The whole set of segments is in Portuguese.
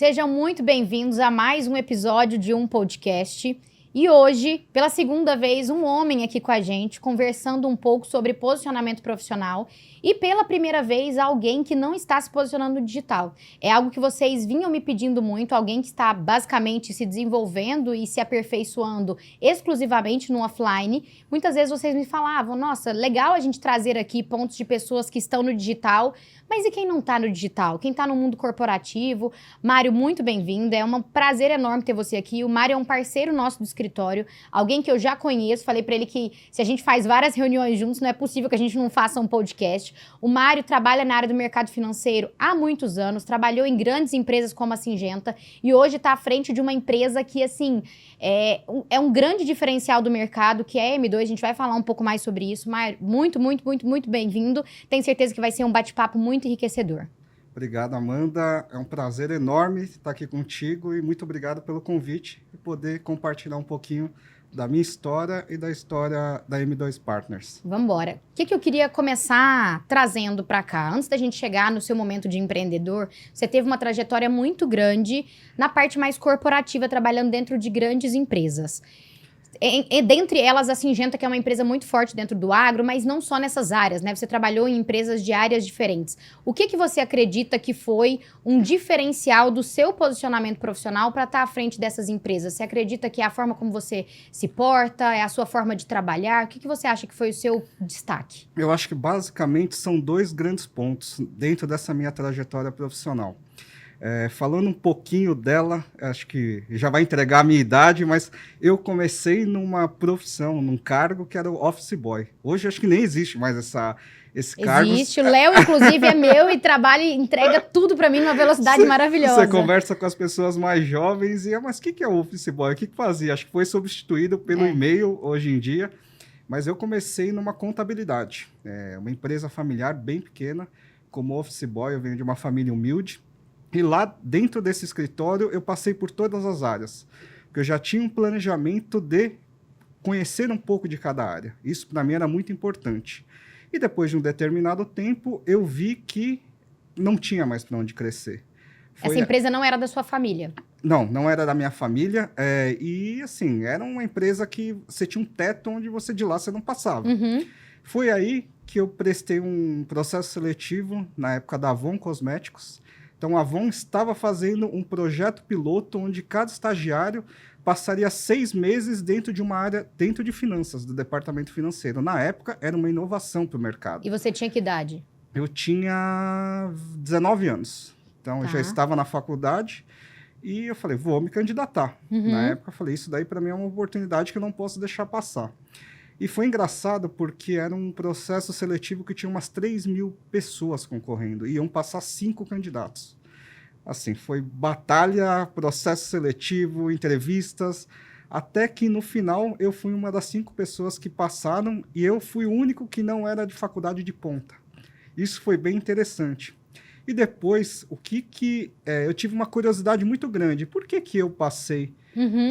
Sejam muito bem-vindos a mais um episódio de um podcast. E hoje, pela segunda vez, um homem aqui com a gente, conversando um pouco sobre posicionamento profissional. E pela primeira vez, alguém que não está se posicionando no digital. É algo que vocês vinham me pedindo muito, alguém que está basicamente se desenvolvendo e se aperfeiçoando exclusivamente no offline. Muitas vezes vocês me falavam, nossa, legal a gente trazer aqui pontos de pessoas que estão no digital, mas e quem não está no digital? Quem está no mundo corporativo? Mário, muito bem-vindo. É um prazer enorme ter você aqui. O Mário é um parceiro nosso do escritório, alguém que eu já conheço. Falei para ele que se a gente faz várias reuniões juntos, não é possível que a gente não faça um podcast. O Mário trabalha na área do mercado financeiro há muitos anos, trabalhou em grandes empresas como a Syngenta e hoje está à frente de uma empresa que, assim, é um grande diferencial do mercado, que é a M2. A gente vai falar um pouco mais sobre isso. Mário, muito bem-vindo. Tenho certeza que vai ser um bate-papo muito enriquecedor. Obrigado, Amanda. É um prazer enorme estar aqui contigo e muito obrigado pelo convite e poder compartilhar um pouquinho da minha história e da história da M2 Partners. Vamos embora. O que eu queria começar trazendo para cá? Antes da gente chegar no seu momento de empreendedor, você teve uma trajetória muito grande na parte mais corporativa, trabalhando dentro de grandes empresas. Dentre elas, a Syngenta, que é uma empresa muito forte dentro do agro, mas não só nessas áreas, né? Você trabalhou em empresas de áreas diferentes. O que você acredita que foi um diferencial do seu posicionamento profissional para estar à frente dessas empresas? Você acredita que é a forma como você se porta, é a sua forma de trabalhar? O que você acha que foi o seu destaque? Eu acho que basicamente são dois grandes pontos dentro dessa minha trajetória profissional. Falando um pouquinho dela, acho que já vai entregar a minha idade, mas eu comecei numa profissão, num cargo que era o office boy. Hoje acho que nem existe mais esse cargo. Existe, o Léo inclusive é meu e trabalha e entrega tudo para mim numa velocidade maravilhosa. Você conversa com as pessoas mais jovens e mas o que é o office boy? O que fazia? Acho que foi substituído pelo e-mail hoje em dia, mas eu comecei numa contabilidade, uma empresa familiar bem pequena, como office boy. Eu venho de uma família humilde. E lá dentro desse escritório eu passei por todas as áreas, porque eu já tinha um planejamento de conhecer um pouco de cada área. Isso para mim era muito importante. E depois de um determinado tempo eu vi que não tinha mais para onde crescer. Essa empresa não era da sua família? Não era da minha família. E assim, era uma empresa que você tinha um teto onde de lá você não passava. Uhum. Foi aí que eu prestei um processo seletivo na época da Avon Cosméticos. Então, a Avon estava fazendo um projeto piloto onde cada estagiário passaria 6 meses dentro de uma área, dentro de finanças, do departamento financeiro. Na época, era uma inovação para o mercado. E você tinha que idade? Eu tinha 19 anos. Então, eu já estava na faculdade e eu falei, vou me candidatar. Uhum. Na época, eu falei, isso daí para mim é uma oportunidade que eu não posso deixar passar. E foi engraçado porque era um processo seletivo que tinha umas 3.000 pessoas concorrendo. E iam passar 5 candidatos. Assim, foi batalha, processo seletivo, entrevistas, até que no final eu fui uma das 5 pessoas que passaram e eu fui o único que não era de faculdade de ponta. Isso foi bem interessante. E depois, eu tive uma curiosidade muito grande. Por que eu passei,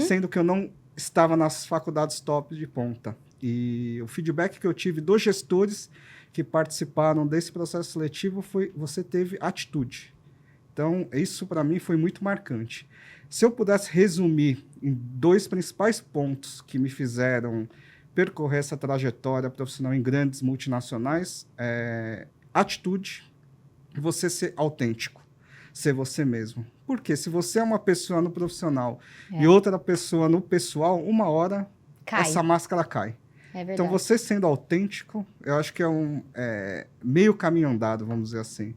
sendo que eu não estava nas faculdades top de ponta? E o feedback que eu tive dos gestores que participaram desse processo seletivo foi: você teve atitude. Então, isso para mim foi muito marcante. Se eu pudesse resumir em 2 principais pontos que me fizeram percorrer essa trajetória profissional em grandes multinacionais, atitude e você ser autêntico, ser você mesmo. Porque se você é uma pessoa no profissional e outra pessoa no pessoal, uma hora essa máscara cai. É verdade. Então, você sendo autêntico, eu acho que meio caminho andado, vamos dizer assim.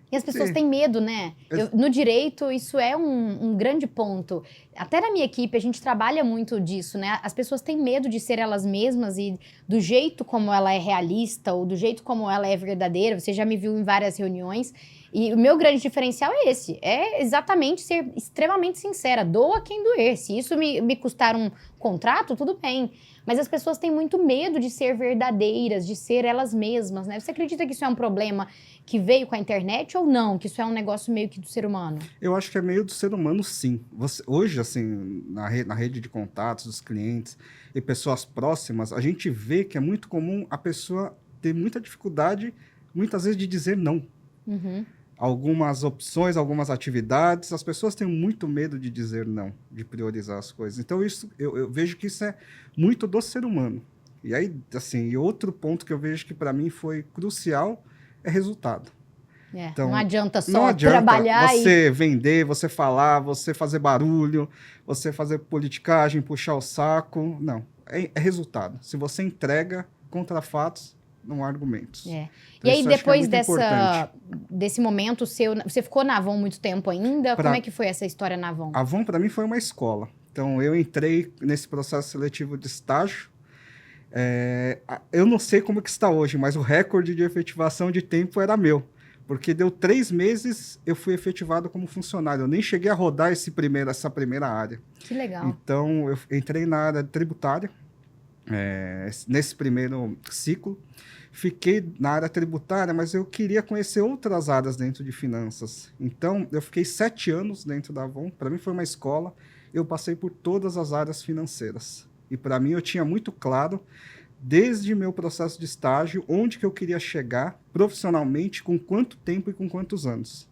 E as pessoas têm medo, né? No direito, isso é um grande ponto. Até na minha equipe, a gente trabalha muito disso, né? As pessoas têm medo de ser elas mesmas e do jeito como ela é realista ou do jeito como ela é verdadeira. Você já me viu em várias reuniões. E o meu grande diferencial é esse. É exatamente ser extremamente sincera. Doa quem doer. Se isso me custar um contrato, tudo bem. Mas as pessoas têm muito medo de ser verdadeiras, de ser elas mesmas, né? Você acredita que isso é um problema que veio com a internet ou não? Que isso é um negócio meio que do ser humano? Eu acho que é meio do ser humano, sim. Hoje, assim, na rede de contatos dos clientes e pessoas próximas, a gente vê que é muito comum a pessoa ter muita dificuldade, muitas vezes, de dizer não. Uhum. algumas opções, algumas atividades. As pessoas têm muito medo de dizer não, de priorizar as coisas. Então, eu vejo que isso é muito do ser humano. E aí, assim, e outro ponto que eu vejo que para mim foi crucial é resultado. Então, não adianta só não adianta trabalhar você vender, você falar, você fazer barulho, você fazer politicagem, puxar o saco. Não, é resultado. Se você entrega contra fatos, não há argumentos. Então, e aí, depois importante. desse momento seu, você ficou na Avon muito tempo ainda? Como é que foi essa história na Avon? A Avon, para mim, foi uma escola. Então, eu entrei nesse processo seletivo de estágio. Eu não sei como que está hoje, mas o recorde de efetivação de tempo era meu. Porque deu 3 meses, eu fui efetivado como funcionário. Eu nem cheguei a rodar essa primeira área. Que legal. Então, eu entrei na área tributária, nesse primeiro ciclo. Fiquei na área tributária, mas eu queria conhecer outras áreas dentro de finanças. Então, eu fiquei 7 anos dentro da Avon. Para mim, foi uma escola. Eu passei por todas as áreas financeiras. E, para mim, eu tinha muito claro, desde meu processo de estágio, onde que eu queria chegar profissionalmente, com quanto tempo e com quantos anos.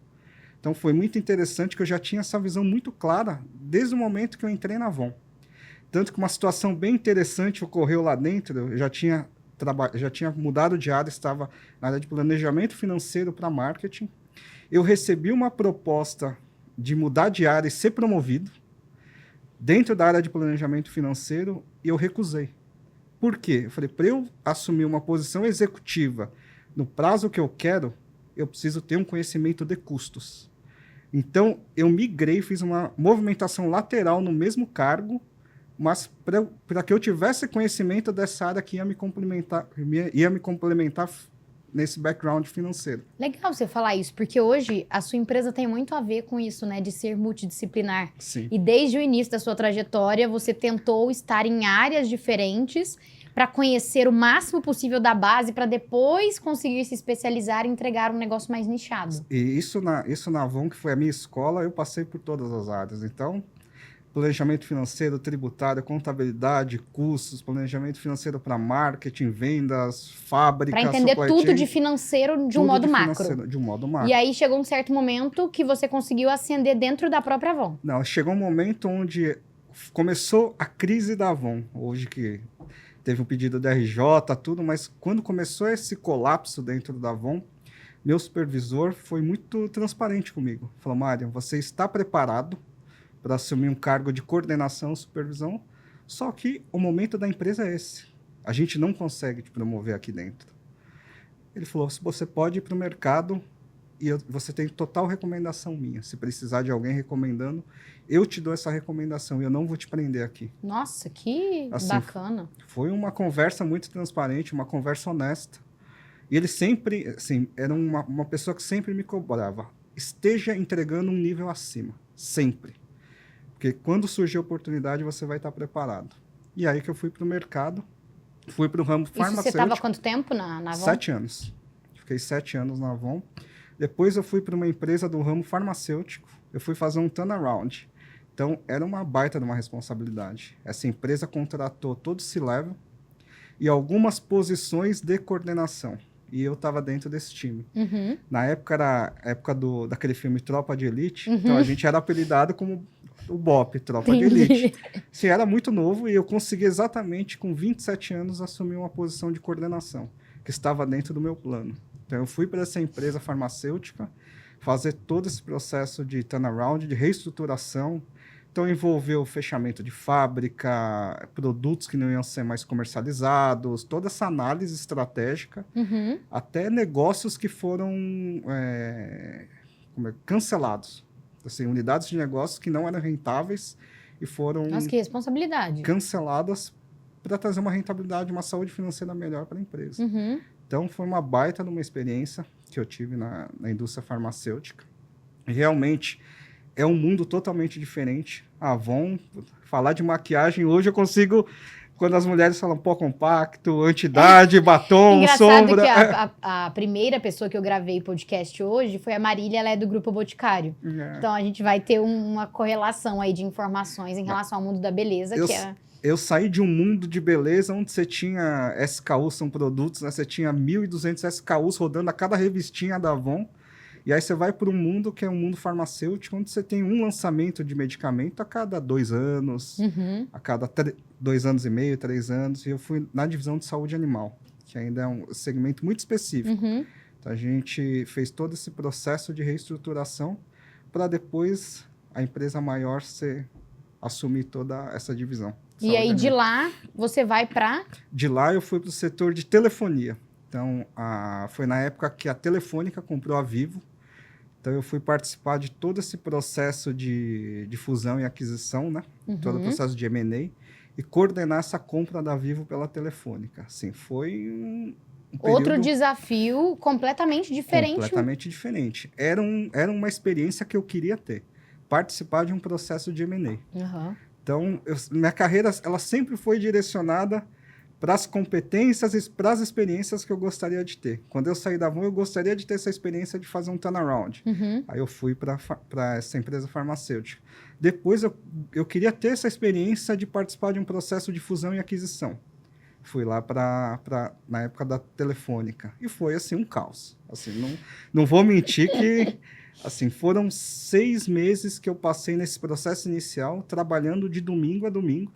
Então, foi muito interessante que eu já tinha essa visão muito clara desde o momento que eu entrei na Avon. Tanto que uma situação bem interessante ocorreu lá dentro. Eu já tinha mudado de área, estava na área de planejamento financeiro para marketing. Eu recebi uma proposta de mudar de área e ser promovido dentro da área de planejamento financeiro e eu recusei. Por quê? Eu falei, para eu assumir uma posição executiva no prazo que eu quero, eu preciso ter um conhecimento de custos. Então, eu migrei, fiz uma movimentação lateral no mesmo cargo, mas para que eu tivesse conhecimento dessa área que ia me complementar nesse background financeiro. Legal você falar isso, porque hoje a sua empresa tem muito a ver com isso, né, de ser multidisciplinar. Sim. E desde o início da sua trajetória, você tentou estar em áreas diferentes para conhecer o máximo possível da base, para depois conseguir se especializar e entregar um negócio mais nichado. E isso na Avon, que foi a minha escola, eu passei por todas as áreas. Então, planejamento financeiro, tributário, contabilidade, custos, planejamento financeiro para marketing, vendas, fábrica, para entender tudo de financeiro de um modo macro. De um modo macro. E aí chegou um certo momento que você conseguiu ascender dentro da própria Avon. Não, chegou um momento onde começou a crise da Avon. Hoje que teve um pedido da RJ, tudo, mas quando começou esse colapso dentro da Avon, meu supervisor foi muito transparente comigo. Falou, Mário, você está preparado para assumir um cargo de coordenação, supervisão, só que o momento da empresa é esse. A gente não consegue te promover aqui dentro. Ele falou, você pode ir para o mercado e você tem total recomendação minha. Se precisar de alguém recomendando, eu te dou essa recomendação e eu não vou te prender aqui. Nossa, que assim, bacana. Foi uma conversa muito transparente, uma conversa honesta. E ele sempre, assim, era uma pessoa que sempre me cobrava. Esteja entregando um nível acima, sempre. Porque quando surgir a oportunidade, você vai estar preparado. E aí que eu fui para o mercado, fui para o ramo farmacêutico. Isso você estava há quanto tempo na Avon? 7 anos. Fiquei 7 anos na Avon. Depois eu fui para uma empresa do ramo farmacêutico. Eu fui fazer um turnaround. Então, era uma baita de uma responsabilidade. Essa empresa contratou todo o C-Level e algumas posições de coordenação. E eu estava dentro desse time. Uhum. Na época, era a época daquele filme Tropa de Elite. Uhum. Então, a gente era apelidado como o BOP, Tropa de Elite. Assim, era muito novo e eu consegui exatamente, com 27 anos, assumir uma posição de coordenação, que estava dentro do meu plano. Então, eu fui para essa empresa farmacêutica fazer todo esse processo de turnaround, de reestruturação. Então, envolveu fechamento de fábrica, produtos que não iam ser mais comercializados, toda essa análise estratégica, até negócios que foram cancelados. Assim, unidades de negócios que não eram rentáveis e foram Nossa, que responsabilidade. canceladas para trazer uma rentabilidade, uma saúde financeira melhor para a empresa. Então, foi uma baita de uma experiência que eu tive na indústria farmacêutica. E realmente é um mundo totalmente diferente. A Avon, falar de maquiagem, hoje eu consigo, quando as mulheres falam pó compacto, anti-idade, batom, engraçado sombra... Engraçado que a primeira pessoa que eu gravei podcast hoje foi a Marília, ela é do Grupo Boticário. Então, a gente vai ter uma correlação aí de informações em relação ao mundo da beleza, Eu saí de um mundo de beleza onde você tinha SKUs, são produtos, né? Você tinha 1.200 SKUs rodando a cada revistinha da Avon. E aí você vai para um mundo que é um mundo farmacêutico, onde você tem um lançamento de medicamento a cada 2 anos, a cada 2 anos e meio, 3 anos. E eu fui na divisão de saúde animal, que ainda é um segmento muito específico. Então, a gente fez todo esse processo de reestruturação para depois a empresa maior assumir toda essa divisão. E aí, de lá, você vai para... De lá, eu fui para o setor de telefonia. Então, foi na época que a Telefônica comprou a Vivo. Então, eu fui participar de todo esse processo de fusão e aquisição, né? Todo o processo de M&A. E coordenar essa compra da Vivo pela Telefônica. Assim, foi um outro desafio completamente diferente. Completamente diferente. Era uma experiência que eu queria ter. Participar de um processo de M&A. Então, minha carreira ela sempre foi direcionada para as competências e para as experiências que eu gostaria de ter. Quando eu saí da Avon, eu gostaria de ter essa experiência de fazer um turnaround. Aí eu fui para essa empresa farmacêutica. Depois, eu queria ter essa experiência de participar de um processo de fusão e aquisição. Fui lá na época da Telefônica. E foi, assim, um caos. Assim, não vou mentir que... Assim, foram 6 meses que eu passei nesse processo inicial, trabalhando de domingo a domingo,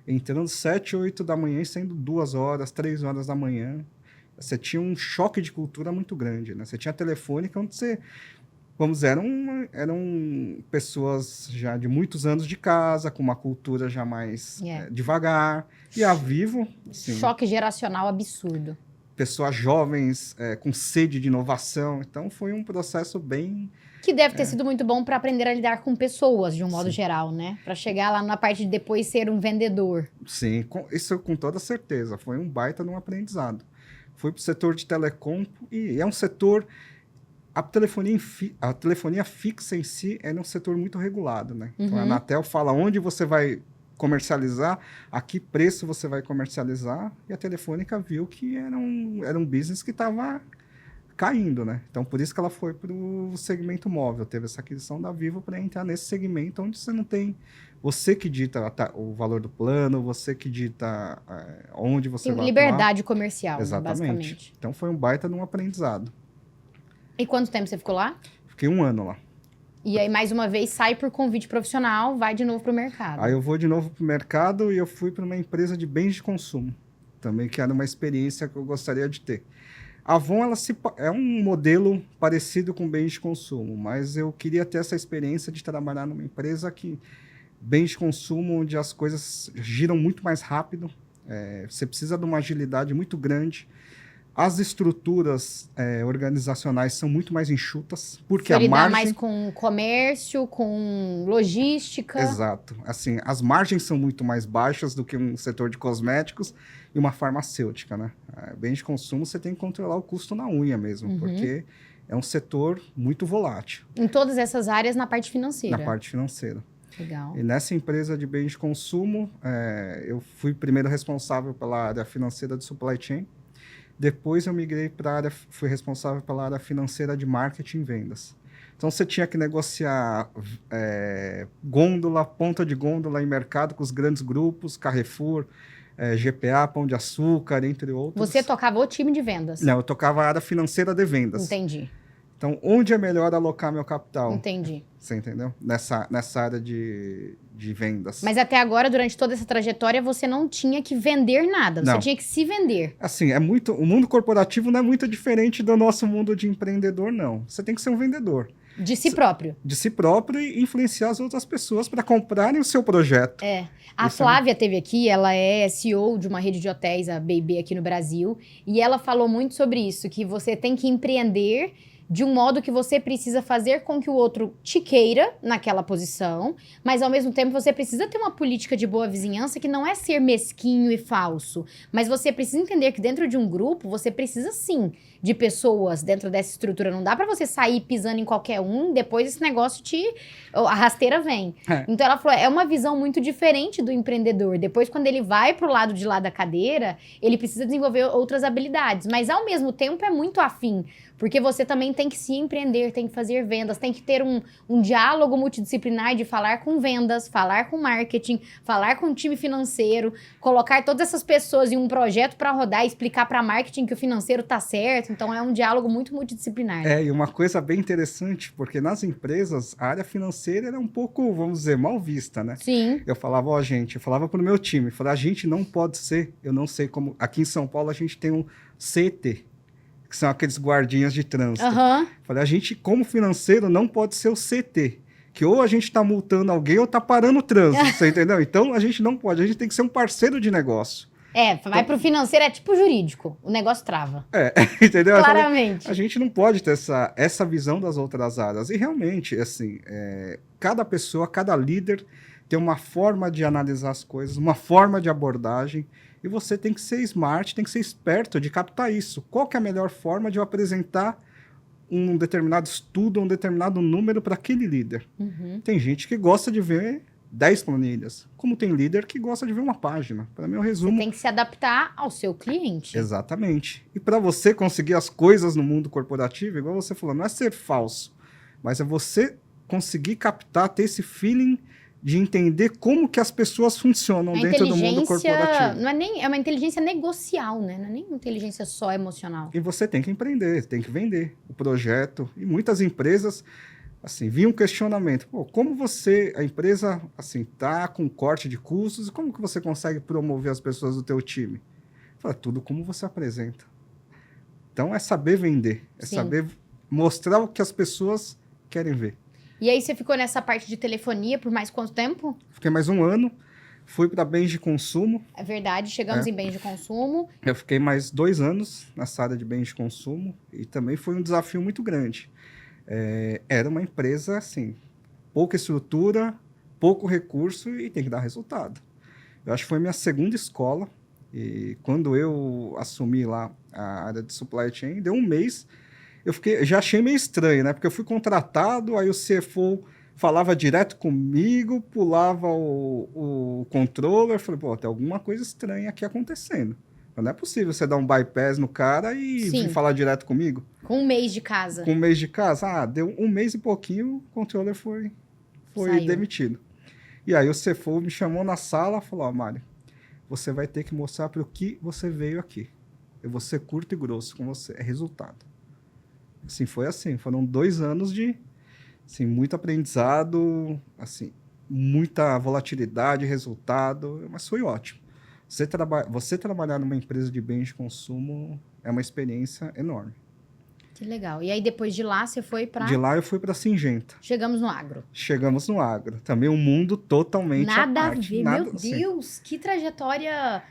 entrando 7, 8 da manhã e saindo 2 horas, 3 horas da manhã. Você tinha um choque de cultura muito grande, né? Você tinha a Telefônica, onde você... Vamos dizer, eram pessoas já de muitos anos de casa, com uma cultura já mais devagar. E a Vivo... Assim, choque geracional absurdo. Pessoas jovens, com sede de inovação. Então, foi um processo bem... Que deve ter sido muito bom para aprender a lidar com pessoas, de um modo geral, né? Para chegar lá na parte de depois ser um vendedor. Sim, isso com toda certeza. Foi um baita de um aprendizado. Fui para o setor de telecom e é um setor... A telefonia fixa em si é um setor muito regulado, né? Então, a Anatel fala onde você vai comercializar, a que preço você vai comercializar, e a Telefônica viu que era um business que estava caindo, né? Então, por isso que ela foi para o segmento móvel, teve essa aquisição da Vivo para entrar nesse segmento onde você não tem... Você que dita o valor do plano, você que dita onde você vai liberdade atuar. Comercial, exatamente. Basicamente. Então, foi um baita de um aprendizado. E quanto tempo você ficou lá? Fiquei 1 ano lá. E aí, mais uma vez, sai por convite profissional, vai de novo para o mercado. Aí eu vou de novo para o mercado e eu fui para uma empresa de bens de consumo. Também que era uma experiência que eu gostaria de ter. A Avon é um modelo parecido com bens de consumo, mas eu queria ter essa experiência de trabalhar numa empresa que... Bens de consumo, onde as coisas giram muito mais rápido. Você precisa de uma agilidade muito grande. As estruturas organizacionais são muito mais enxutas, porque a margem... mais com comércio, com logística. Exato. Assim, as margens são muito mais baixas do que um setor de cosméticos e uma farmacêutica, né? Bens de consumo, você tem que controlar o custo na unha mesmo, porque é um setor muito volátil. Em todas essas áreas, na parte financeira. Na parte financeira. Legal. E nessa empresa de bens de consumo, eu fui primeiro responsável pela área financeira de supply chain. Depois eu migrei para a área, fui responsável pela área financeira de marketing e vendas. Então você tinha que negociar gôndola, ponta de gôndola em mercado com os grandes grupos, Carrefour, GPA, Pão de Açúcar, entre outros. Você tocava o time de vendas? Não, eu tocava a área financeira de vendas. Entendi. Então, onde é melhor alocar meu capital? Entendi. Você entendeu? Nessa área de vendas. Mas até agora, durante toda essa trajetória, você não tinha que vender nada. Você tinha que se vender. Assim, o mundo corporativo não é muito diferente do nosso mundo de empreendedor, não. Você tem que ser um vendedor. De si próprio. De si próprio e influenciar as outras pessoas para comprarem o seu projeto. A Flávia teve aqui, ela é CEO de uma rede de hotéis, a B&B aqui no Brasil, e ela falou muito sobre isso, que você tem que empreender de um modo que você precisa fazer com que o outro te queira naquela posição, mas ao mesmo tempo você precisa ter uma política de boa vizinhança que não é ser mesquinho e falso, mas você precisa entender que dentro de um grupo você precisa sim de pessoas dentro dessa estrutura. Não dá pra você sair pisando em qualquer um, depois esse negócio a rasteira vem. Então ela falou, é uma visão muito diferente do empreendedor. Depois quando ele vai pro lado de lá da cadeira, ele precisa desenvolver outras habilidades, mas ao mesmo tempo é muito afim, porque você também tem tem que se empreender, tem que fazer vendas, tem que ter um diálogo multidisciplinar de falar com vendas, falar com marketing, falar com o time financeiro, colocar todas essas pessoas em um projeto para rodar, explicar para marketing que o financeiro tá certo. Então, é um diálogo muito multidisciplinar. E uma coisa bem interessante, porque nas empresas, a área financeira era um pouco, vamos dizer, mal vista, né? Sim. Eu falava, eu falava pro meu time, a gente não pode ser, eu não sei como, aqui em São Paulo a gente tem um CT, que são aqueles guardinhas de trânsito. Falei, a gente, como financeiro, não pode ser o CT, que ou a gente está multando alguém ou está parando o trânsito, você entendeu? Então, a gente não pode, a gente tem que ser um parceiro de negócio. Vai pro financeiro, é tipo jurídico, o negócio trava. Entendeu? Claramente. Então, a gente não pode ter essa visão das outras áreas. E realmente, assim, cada pessoa, cada líder tem uma forma de analisar as coisas, uma forma de abordagem, e você tem que ser smart, tem que ser esperto de captar isso. Qual que é a melhor forma de eu apresentar um determinado estudo, um determinado número para aquele líder? Tem gente que gosta de ver 10 planilhas, como tem líder que gosta de ver uma página. Para mim, o resumo... Você tem que se adaptar ao seu cliente. Exatamente. E para você conseguir as coisas no mundo corporativo, igual você falou, não é ser falso, mas é você conseguir captar, ter esse feeling de entender como que as pessoas funcionam dentro do mundo corporativo. Não é é uma inteligência negocial, né? Não é nem inteligência só emocional. E você tem que empreender, tem que vender o projeto. E muitas empresas, assim, vinha um questionamento. Como a empresa, assim, tá com corte de custos, e como que você consegue promover as pessoas do teu time? Fala, tudo como você apresenta. Então, é saber vender, saber mostrar o que as pessoas querem ver. E aí você ficou nessa parte de telefonia por mais quanto tempo? Fiquei mais um ano, fui para bens de consumo. É verdade, chegamos em bens de consumo. Eu fiquei mais 2 anos nessa área de bens de consumo e também foi um desafio muito grande. Era uma empresa, assim, pouca estrutura, pouco recurso e tem que dar resultado. Eu acho que foi minha segunda escola e quando eu assumi lá a área de supply chain, deu um mês... já achei meio estranho, né? Porque eu fui contratado, aí o CFO falava direto comigo, pulava o controller, falei, tem alguma coisa estranha aqui acontecendo. Não é possível você dar um bypass no cara e vir falar direto comigo. Com um mês de casa. Com um mês de casa? Deu um mês e pouquinho, o controller foi demitido. E aí o CFO me chamou na sala e falou, Mário, você vai ter que mostrar para o que você veio aqui. Eu vou ser curto e grosso com você, é resultado. Assim, foram 2 anos de assim, muito aprendizado, assim, muita volatilidade, resultado, mas foi ótimo. Você trabalhar numa empresa de bens de consumo é uma experiência enorme. Que legal. E aí, depois de lá, você foi para... De lá, eu fui para Singenta. Chegamos no agro. Chegamos no agro. Também um mundo totalmente nada à parte. A ver. Meu Deus, que trajetória...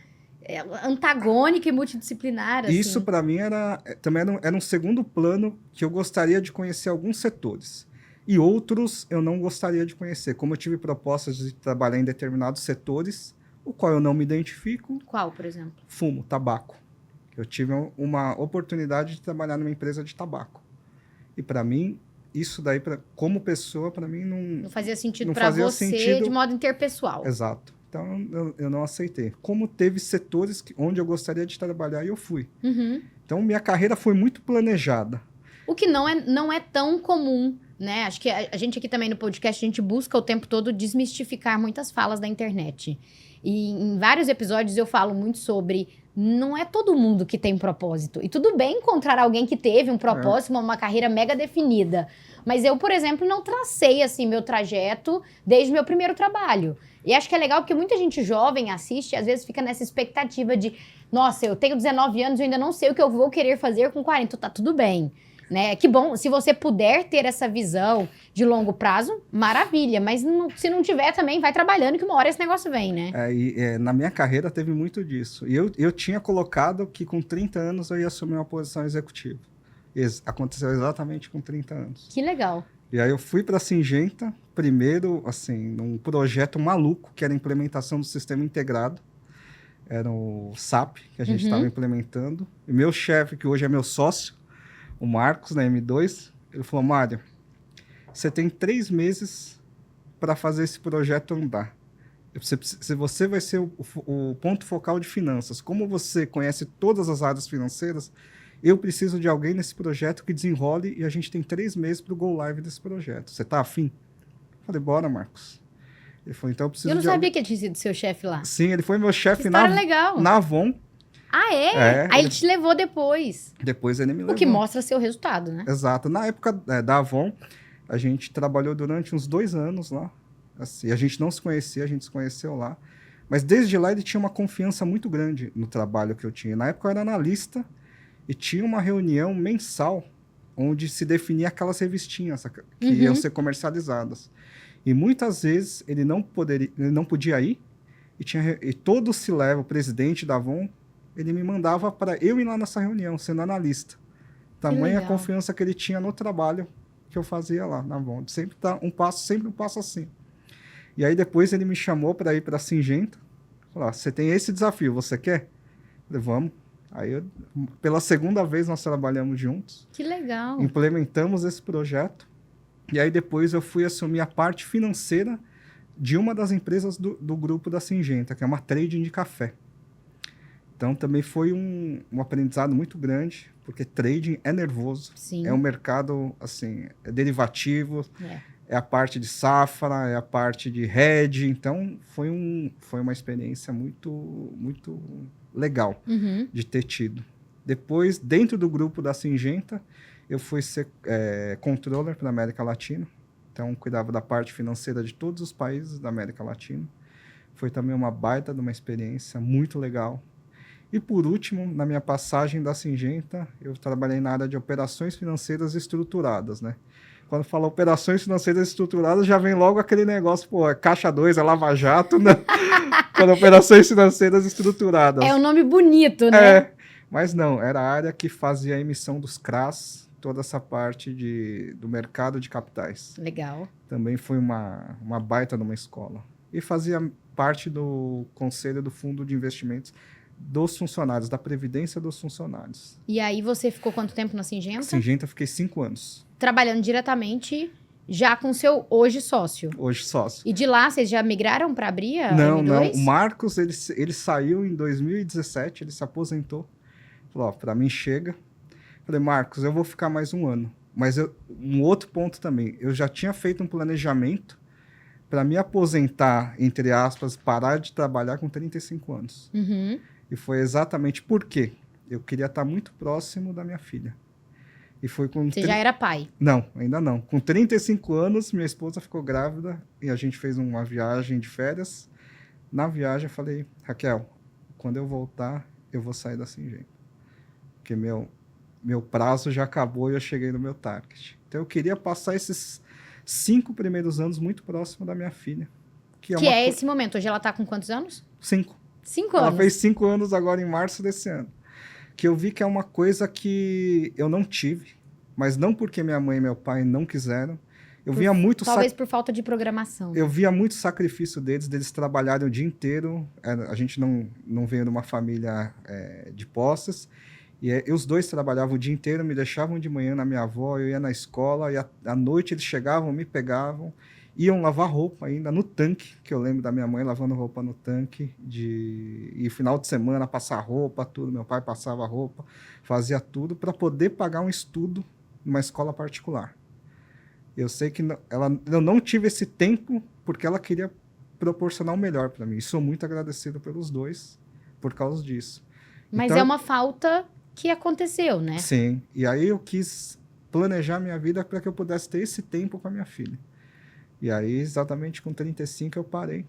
antagônica e multidisciplinar. Assim. Isso, para mim, também era um segundo plano que eu gostaria de conhecer alguns setores. E outros eu não gostaria de conhecer. Como eu tive propostas de trabalhar em determinados setores, o qual eu não me identifico. Qual, por exemplo? Fumo, tabaco. Eu tive uma oportunidade de trabalhar numa empresa de tabaco. E para mim, isso daí, como pessoa, para mim não fazia sentido para você de modo interpessoal. Exato. Então, eu não aceitei. Como teve setores onde eu gostaria de trabalhar e eu fui. Então, minha carreira foi muito planejada. O que não é tão comum, né? Acho que a gente aqui também no podcast, a gente busca o tempo todo desmistificar muitas falas da internet. E em vários episódios eu falo muito sobre... Não é todo mundo que tem propósito. E tudo bem encontrar alguém que teve um propósito, uma carreira mega definida. Mas eu, por exemplo, não tracei assim meu trajeto desde o meu primeiro trabalho. E acho que é legal porque muita gente jovem assiste e às vezes fica nessa expectativa de nossa, eu tenho 19 anos e ainda não sei o que eu vou querer fazer com 40. Então tá tudo bem. Né? Que bom, se você puder ter essa visão de longo prazo, maravilha. Mas se não tiver também, vai trabalhando que uma hora esse negócio vem, né? Na minha carreira teve muito disso. E eu tinha colocado que com 30 anos eu ia assumir uma posição executiva. Aconteceu exatamente com 30 anos. Que legal. E aí eu fui para a Singenta, primeiro, assim, num projeto maluco, que era a implementação do sistema integrado. Era o SAP, que a gente estava implementando. E meu chefe, que hoje é meu sócio, o Marcos, na M2, ele falou, Mário, você tem 3 meses para fazer esse projeto andar. Você vai ser o ponto focal de finanças. Como você conhece todas as áreas financeiras, eu preciso de alguém nesse projeto que desenrole e a gente tem 3 meses para o go live desse projeto. Você tá afim? Eu falei, bora, Marcos. Ele falou, então eu preciso Eu não de sabia alguém. que ele tinha sido seu chefe lá. Sim, ele foi meu chefe História legal. na Avon. Ah, é? Aí ele te levou depois. Depois ele me levou. O que mostra seu resultado, né? Exato. Na época da Avon, a gente trabalhou durante uns 2 anos lá. Assim, a gente não se conhecia, a gente se conheceu lá. Mas desde lá ele tinha uma confiança muito grande no trabalho que eu tinha. Na época eu era analista e tinha uma reunião mensal onde se definia aquelas revistinhas que iam ser comercializadas. E muitas vezes ele não podia ir e todo se leva, o presidente da Avon, ele me mandava para eu ir lá nessa reunião, sendo analista. Tamanha a confiança que ele tinha no trabalho que eu fazia lá na Avon. Sempre um passo assim. E aí depois ele me chamou para ir para a Syngenta. Falou, você tem esse desafio, você quer? Eu falei, vamos. Aí pela segunda vez nós trabalhamos juntos. Que legal. Implementamos esse projeto. E aí depois eu fui assumir a parte financeira de uma das empresas do grupo da Syngenta, que é uma trading de café. Então também foi um aprendizado muito grande, porque trading é nervoso. Sim. É um mercado, assim, é derivativo, é a parte de safra, é a parte de hedge. Então foi uma experiência muito, muito legal de ter tido. Depois, dentro do grupo da Syngenta, eu fui ser controller para a América Latina. Então, cuidava da parte financeira de todos os países da América Latina. Foi também uma baita de uma experiência muito legal. E, por último, na minha passagem da Syngenta, eu trabalhei na área de operações financeiras estruturadas, né? Quando fala operações financeiras estruturadas, já vem logo aquele negócio, pô, é Caixa 2, é Lava Jato, né? Quando operações financeiras estruturadas. É um nome bonito, né? Mas não, era a área que fazia a emissão dos CRAs, toda essa parte do mercado de capitais. Legal. Também foi uma baita numa escola. E fazia parte do conselho do fundo de investimentos dos funcionários, da previdência dos funcionários. E aí você ficou quanto tempo na Syngenta? Syngenta, fiquei 5 anos. Trabalhando diretamente já com seu hoje sócio. Hoje sócio. E de lá vocês já migraram para abrir a Não, M2? não. O Marcos, ele saiu em 2017, ele se aposentou. Falou, ó, pra mim chega. Falei, Marcos, eu vou ficar mais 1 ano. Mas um outro ponto também, eu já tinha feito um planejamento para me aposentar, entre aspas, parar de trabalhar com 35 anos. E foi exatamente por quê? Eu queria estar muito próximo da minha filha. E foi com Você já era pai? Não, ainda não. Com 35 anos, minha esposa ficou grávida e a gente fez uma viagem de férias. Na viagem, eu falei, Raquel, quando eu voltar, eu vou sair da Syngenta. Porque meu prazo já acabou e eu cheguei no meu target. Então, eu queria passar esses 5 primeiros anos muito próximo da minha filha. Que é esse momento. Hoje ela tá com quantos anos? 5. 5 anos. Ela fez 5 anos agora em março desse ano. Que eu vi que é uma coisa que eu não tive, mas não porque minha mãe e meu pai não quiseram. Eu via muito... Talvez por falta de programação. Eu via muito sacrifício deles trabalharem o dia inteiro. A gente não veio de uma família de posses. E os dois trabalhavam o dia inteiro, me deixavam de manhã na minha avó, eu ia na escola, e à noite eles chegavam, me pegavam, iam lavar roupa ainda no tanque, que eu lembro da minha mãe lavando roupa no tanque, e final de semana passar roupa, tudo, meu pai passava roupa, fazia tudo para poder pagar um estudo numa escola particular. Eu sei que eu não tive esse tempo porque ela queria proporcionar o melhor para mim, e sou muito agradecido pelos dois por causa disso. Mas então, é uma falta que aconteceu, né? Sim, e aí eu quis planejar minha vida para que eu pudesse ter esse tempo com a minha filha. E aí, exatamente com 35, eu parei.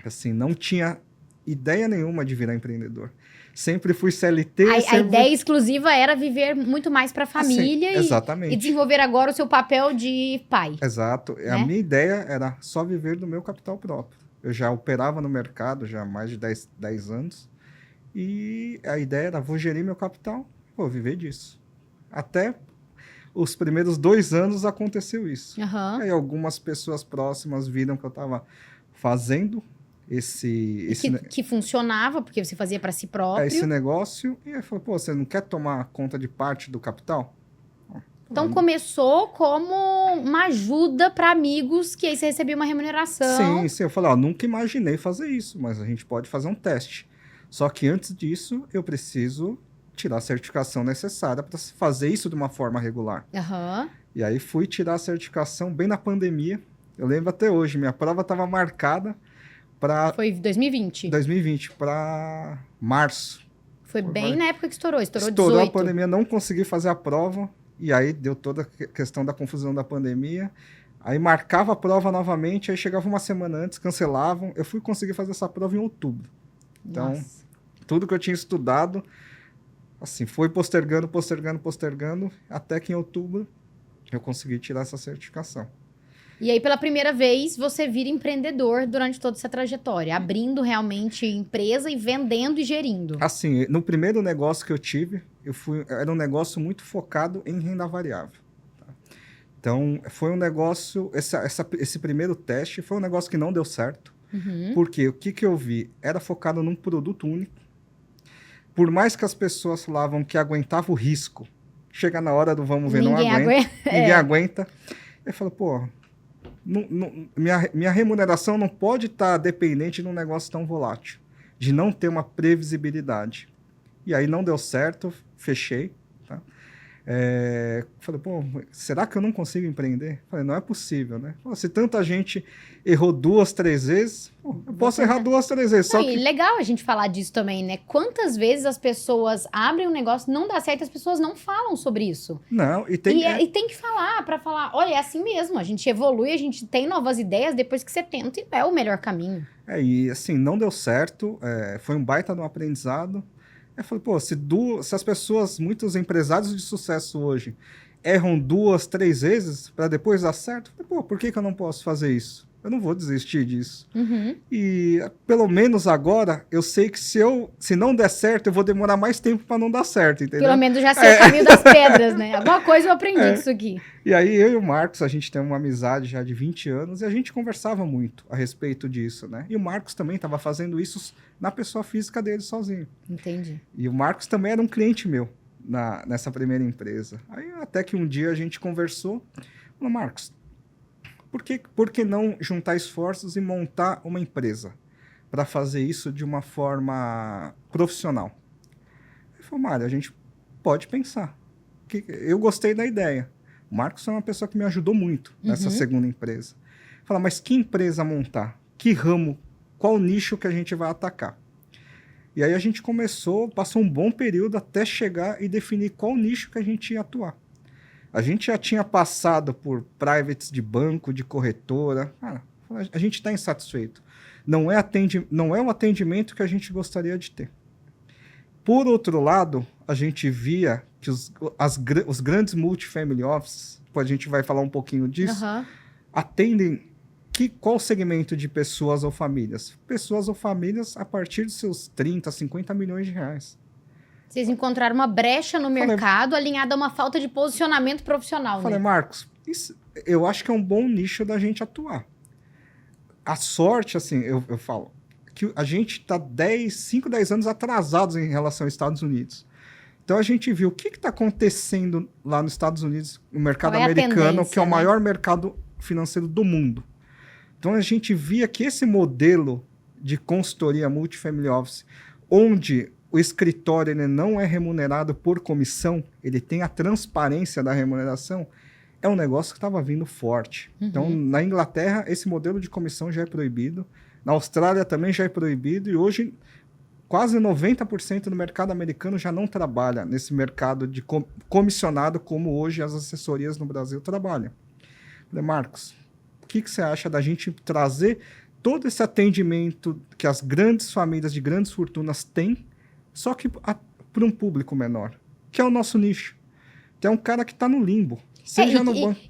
Assim, não tinha ideia nenhuma de virar empreendedor. Sempre fui CLT. A ideia exclusiva era viver muito mais para a família e desenvolver agora o seu papel de pai. Exato. Né? A minha ideia era só viver do meu capital próprio. Eu já operava no mercado já há mais de 10 anos. E a ideia era, vou gerir meu capital, vou viver disso. Até os primeiros 2 anos aconteceu isso. Aí algumas pessoas próximas viram que eu estava fazendo que funcionava, porque você fazia para si próprio. Esse negócio, e aí falou, pô, você não quer tomar conta de parte do capital? Então começou como uma ajuda para amigos, que aí você recebia uma remuneração. Sim, eu falei, nunca imaginei fazer isso, mas a gente pode fazer um teste. Só que antes disso, eu preciso tirar a certificação necessária para fazer isso de uma forma regular. Aham. E aí fui tirar a certificação bem na pandemia. Eu lembro até hoje, minha prova estava marcada para Foi 2020. 2020, para março. Foi bem na época que estourou. Estourou Estourou 18. a pandemia, não consegui fazer a prova. E aí deu toda a questão da confusão da pandemia. Aí marcava a prova novamente, aí chegava uma semana antes, cancelavam. Eu fui conseguir fazer essa prova em outubro. Então, Nossa. tudo que eu tinha estudado, assim, foi postergando, até que em outubro eu consegui tirar essa certificação. E aí, pela primeira vez, você vira empreendedor durante toda essa trajetória, abrindo realmente empresa e vendendo e gerindo. Assim, no primeiro negócio que eu tive, era um negócio muito focado em renda variável. Tá? Então, foi um negócio, esse primeiro teste foi um negócio que não deu certo. Uhum. Porque o que eu vi? Era focado num produto único. Por mais que as pessoas falavam que aguentava o risco, chega na hora do vamos ver, Ninguém não aguenta. Ninguém É. aguenta. Eu falo, pô, minha remuneração não pode estar dependente de um negócio tão volátil, de não ter uma previsibilidade. E aí não deu certo, fechei. Tá? Falei, pô, será que eu não consigo empreender? Falei, não é possível, né? Pô, se tanta gente errou 2, 3 vezes, pô, eu posso errar 2, 3 vezes. Não, Só e que... legal a gente falar disso também, né? Quantas vezes as pessoas abrem um negócio, não dá certo, as pessoas não falam sobre isso. Não, e tem... E tem que falar, pra falar, olha, é assim mesmo, a gente evolui, a gente tem novas ideias depois que você tenta e é o melhor caminho. E assim, não deu certo, foi um baita de um aprendizado. Eu falei, pô, se as pessoas, muitos empresários de sucesso hoje, erram 2, 3 vezes para depois dar certo, eu falei, pô, por que eu não posso fazer isso? Eu não vou desistir disso. Uhum. E pelo menos agora, eu sei que se não der certo, eu vou demorar mais tempo para não dar certo, entendeu? Pelo menos já sei o caminho das pedras, né? Alguma coisa eu aprendi disso aqui. E aí eu e o Marcos, a gente tem uma amizade já de 20 anos e a gente conversava muito a respeito disso, né? E o Marcos também estava fazendo isso na pessoa física dele sozinho. Entendi. E o Marcos também era um cliente meu nessa primeira empresa. Aí até que um dia a gente conversou, falou, Marcos, por que não juntar esforços e montar uma empresa para fazer isso de uma forma profissional? Ele falou, Mário, a gente pode pensar. Eu gostei da ideia. O Marcos é uma pessoa que me ajudou muito nessa segunda empresa. Fala, mas que empresa montar? Que ramo? Qual nicho que a gente vai atacar? E aí a gente passou um bom período até chegar e definir qual nicho que a gente ia atuar. A gente já tinha passado por privates de banco, de corretora. A gente está insatisfeito. Não é um atendimento que a gente gostaria de ter. Por outro lado, a gente via que os grandes multifamily offices, depois a gente vai falar um pouquinho disso, atendem qual segmento de pessoas ou famílias? Pessoas ou famílias a partir dos seus 30, 50 milhões de reais. Vocês encontraram uma brecha no mercado alinhada a uma falta de posicionamento profissional, Falei, né? Marcos, eu acho que é um bom nicho da gente atuar. A sorte, assim, eu falo, que a gente está 5, 10 anos atrasados em relação aos Estados Unidos. Então a gente viu o que está acontecendo lá nos Estados Unidos, no mercado americano, que é o maior mercado financeiro do mundo. Então a gente via que esse modelo de consultoria multifamily office, onde o escritório ele não é remunerado por comissão, ele tem a transparência da remuneração, é um negócio que estava vindo forte. Então, na Inglaterra, esse modelo de comissão já é proibido. Na Austrália também já é proibido. E hoje, quase 90% do mercado americano já não trabalha nesse mercado de comissionado como hoje as assessorias no Brasil trabalham. Falei, Marcos, o que você acha da gente trazer todo esse atendimento que as grandes famílias de grandes fortunas têm, só que para um público menor, que é o nosso nicho. Que é um cara que está no limbo.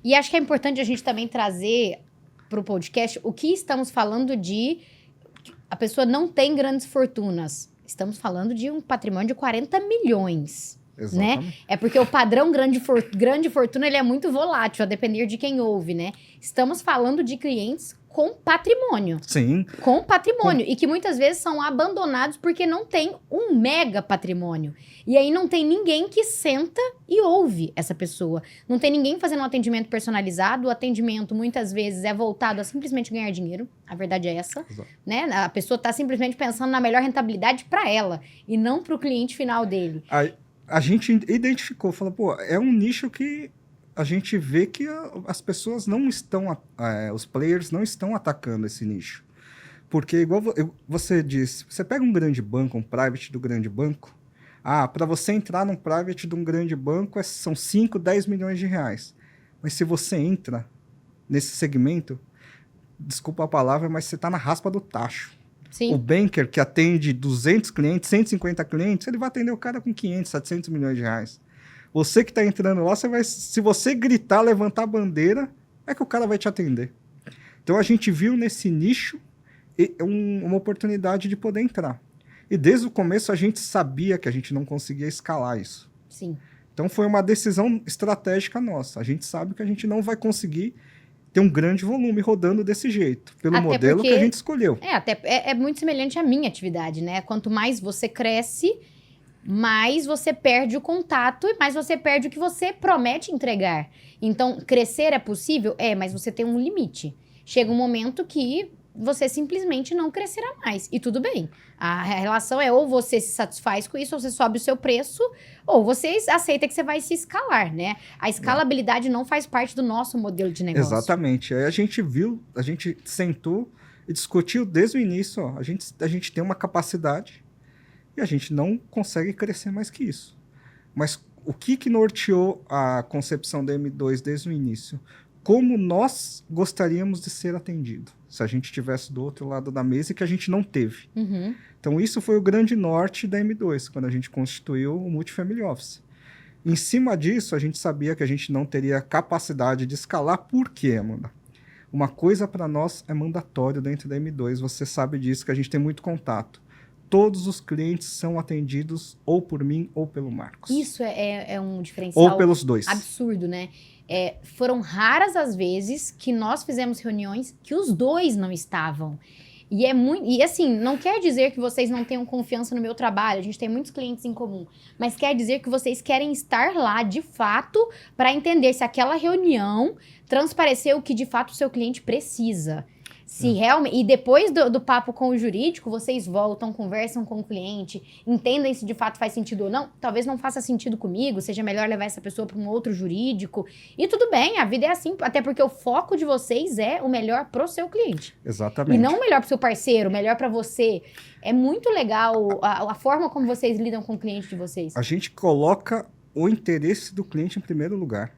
E acho que é importante a gente também trazer para o podcast o que estamos falando de... A pessoa não tem grandes fortunas. Estamos falando de um patrimônio de 40 milhões. Né? É porque o padrão grande fortuna ele é muito volátil, a depender de quem ouve, né? Estamos falando de clientes com patrimônio. Sim. Com patrimônio. E que muitas vezes são abandonados porque não tem um mega patrimônio. E aí não tem ninguém que senta e ouve essa pessoa. Não tem ninguém fazendo um atendimento personalizado. O atendimento muitas vezes é voltado a simplesmente ganhar dinheiro. A verdade é essa. Né? A pessoa está simplesmente pensando na melhor rentabilidade para ela e não para o cliente final dele. a gente identificou, falou, pô, é um nicho que a gente vê que as pessoas não estão, os players não estão atacando esse nicho. Porque, igual você disse, você pega um grande banco, um private do grande banco, para você entrar num private de um grande banco são 5, 10 milhões de reais. Mas se você entra nesse segmento, desculpa a palavra, mas você está na raspa do tacho. Sim. O banker que atende 200 clientes, 150 clientes, ele vai atender o cara com 500, 700 milhões de reais. Você que está entrando lá, se você gritar, levantar a bandeira, é que o cara vai te atender. Então a gente viu nesse nicho uma oportunidade de poder entrar. E desde o começo a gente sabia que a gente não conseguia escalar isso. Sim. Então foi uma decisão estratégica nossa. A gente sabe que a gente não vai conseguir ter um grande volume rodando desse jeito, pelo modelo que a gente escolheu. É muito semelhante à minha atividade, né? Quanto mais você cresce, mais você perde o contato e mais você perde o que você promete entregar. Então, crescer é possível? Mas você tem um limite. Chega um momento que você simplesmente não crescerá mais. E tudo bem. A relação é ou você se satisfaz com isso, ou você sobe o seu preço, ou você aceita que você vai se escalar, né? A escalabilidade não faz parte do nosso modelo de negócio. Exatamente. Aí a gente viu, a gente sentou e discutiu desde o início, ó, a gente tem uma capacidade e a gente não consegue crescer mais que isso. Mas o que norteou a concepção da M2 desde o início? Como nós gostaríamos de ser atendido, se a gente estivesse do outro lado da mesa e que a gente não teve. Uhum. Então, isso foi o grande norte da M2, quando a gente constituiu o Multifamily Office. Em cima disso, a gente sabia que a gente não teria capacidade de escalar. Por quê, Amanda? Uma coisa para nós é mandatório dentro da M2, você sabe disso, que a gente tem muito contato. Todos os clientes são atendidos ou por mim ou pelo Marcos. Isso é um diferencial ou pelos dois. Absurdo, né? Foram raras as vezes que nós fizemos reuniões que os dois não estavam. E assim, não quer dizer que vocês não tenham confiança no meu trabalho, a gente tem muitos clientes em comum, mas quer dizer que vocês querem estar lá de fato para entender se aquela reunião transpareceu o que de fato o seu cliente precisa. Se realmente, e depois do papo com o jurídico, vocês voltam, conversam com o cliente, entendem se de fato faz sentido ou não. Talvez não faça sentido comigo, seja melhor levar essa pessoa para um outro jurídico. E tudo bem, a vida é assim, até porque o foco de vocês é o melhor pro seu cliente. Exatamente. E não o melhor pro seu parceiro, o melhor para você. É muito legal a forma como vocês lidam com o cliente de vocês. A gente coloca o interesse do cliente em primeiro lugar.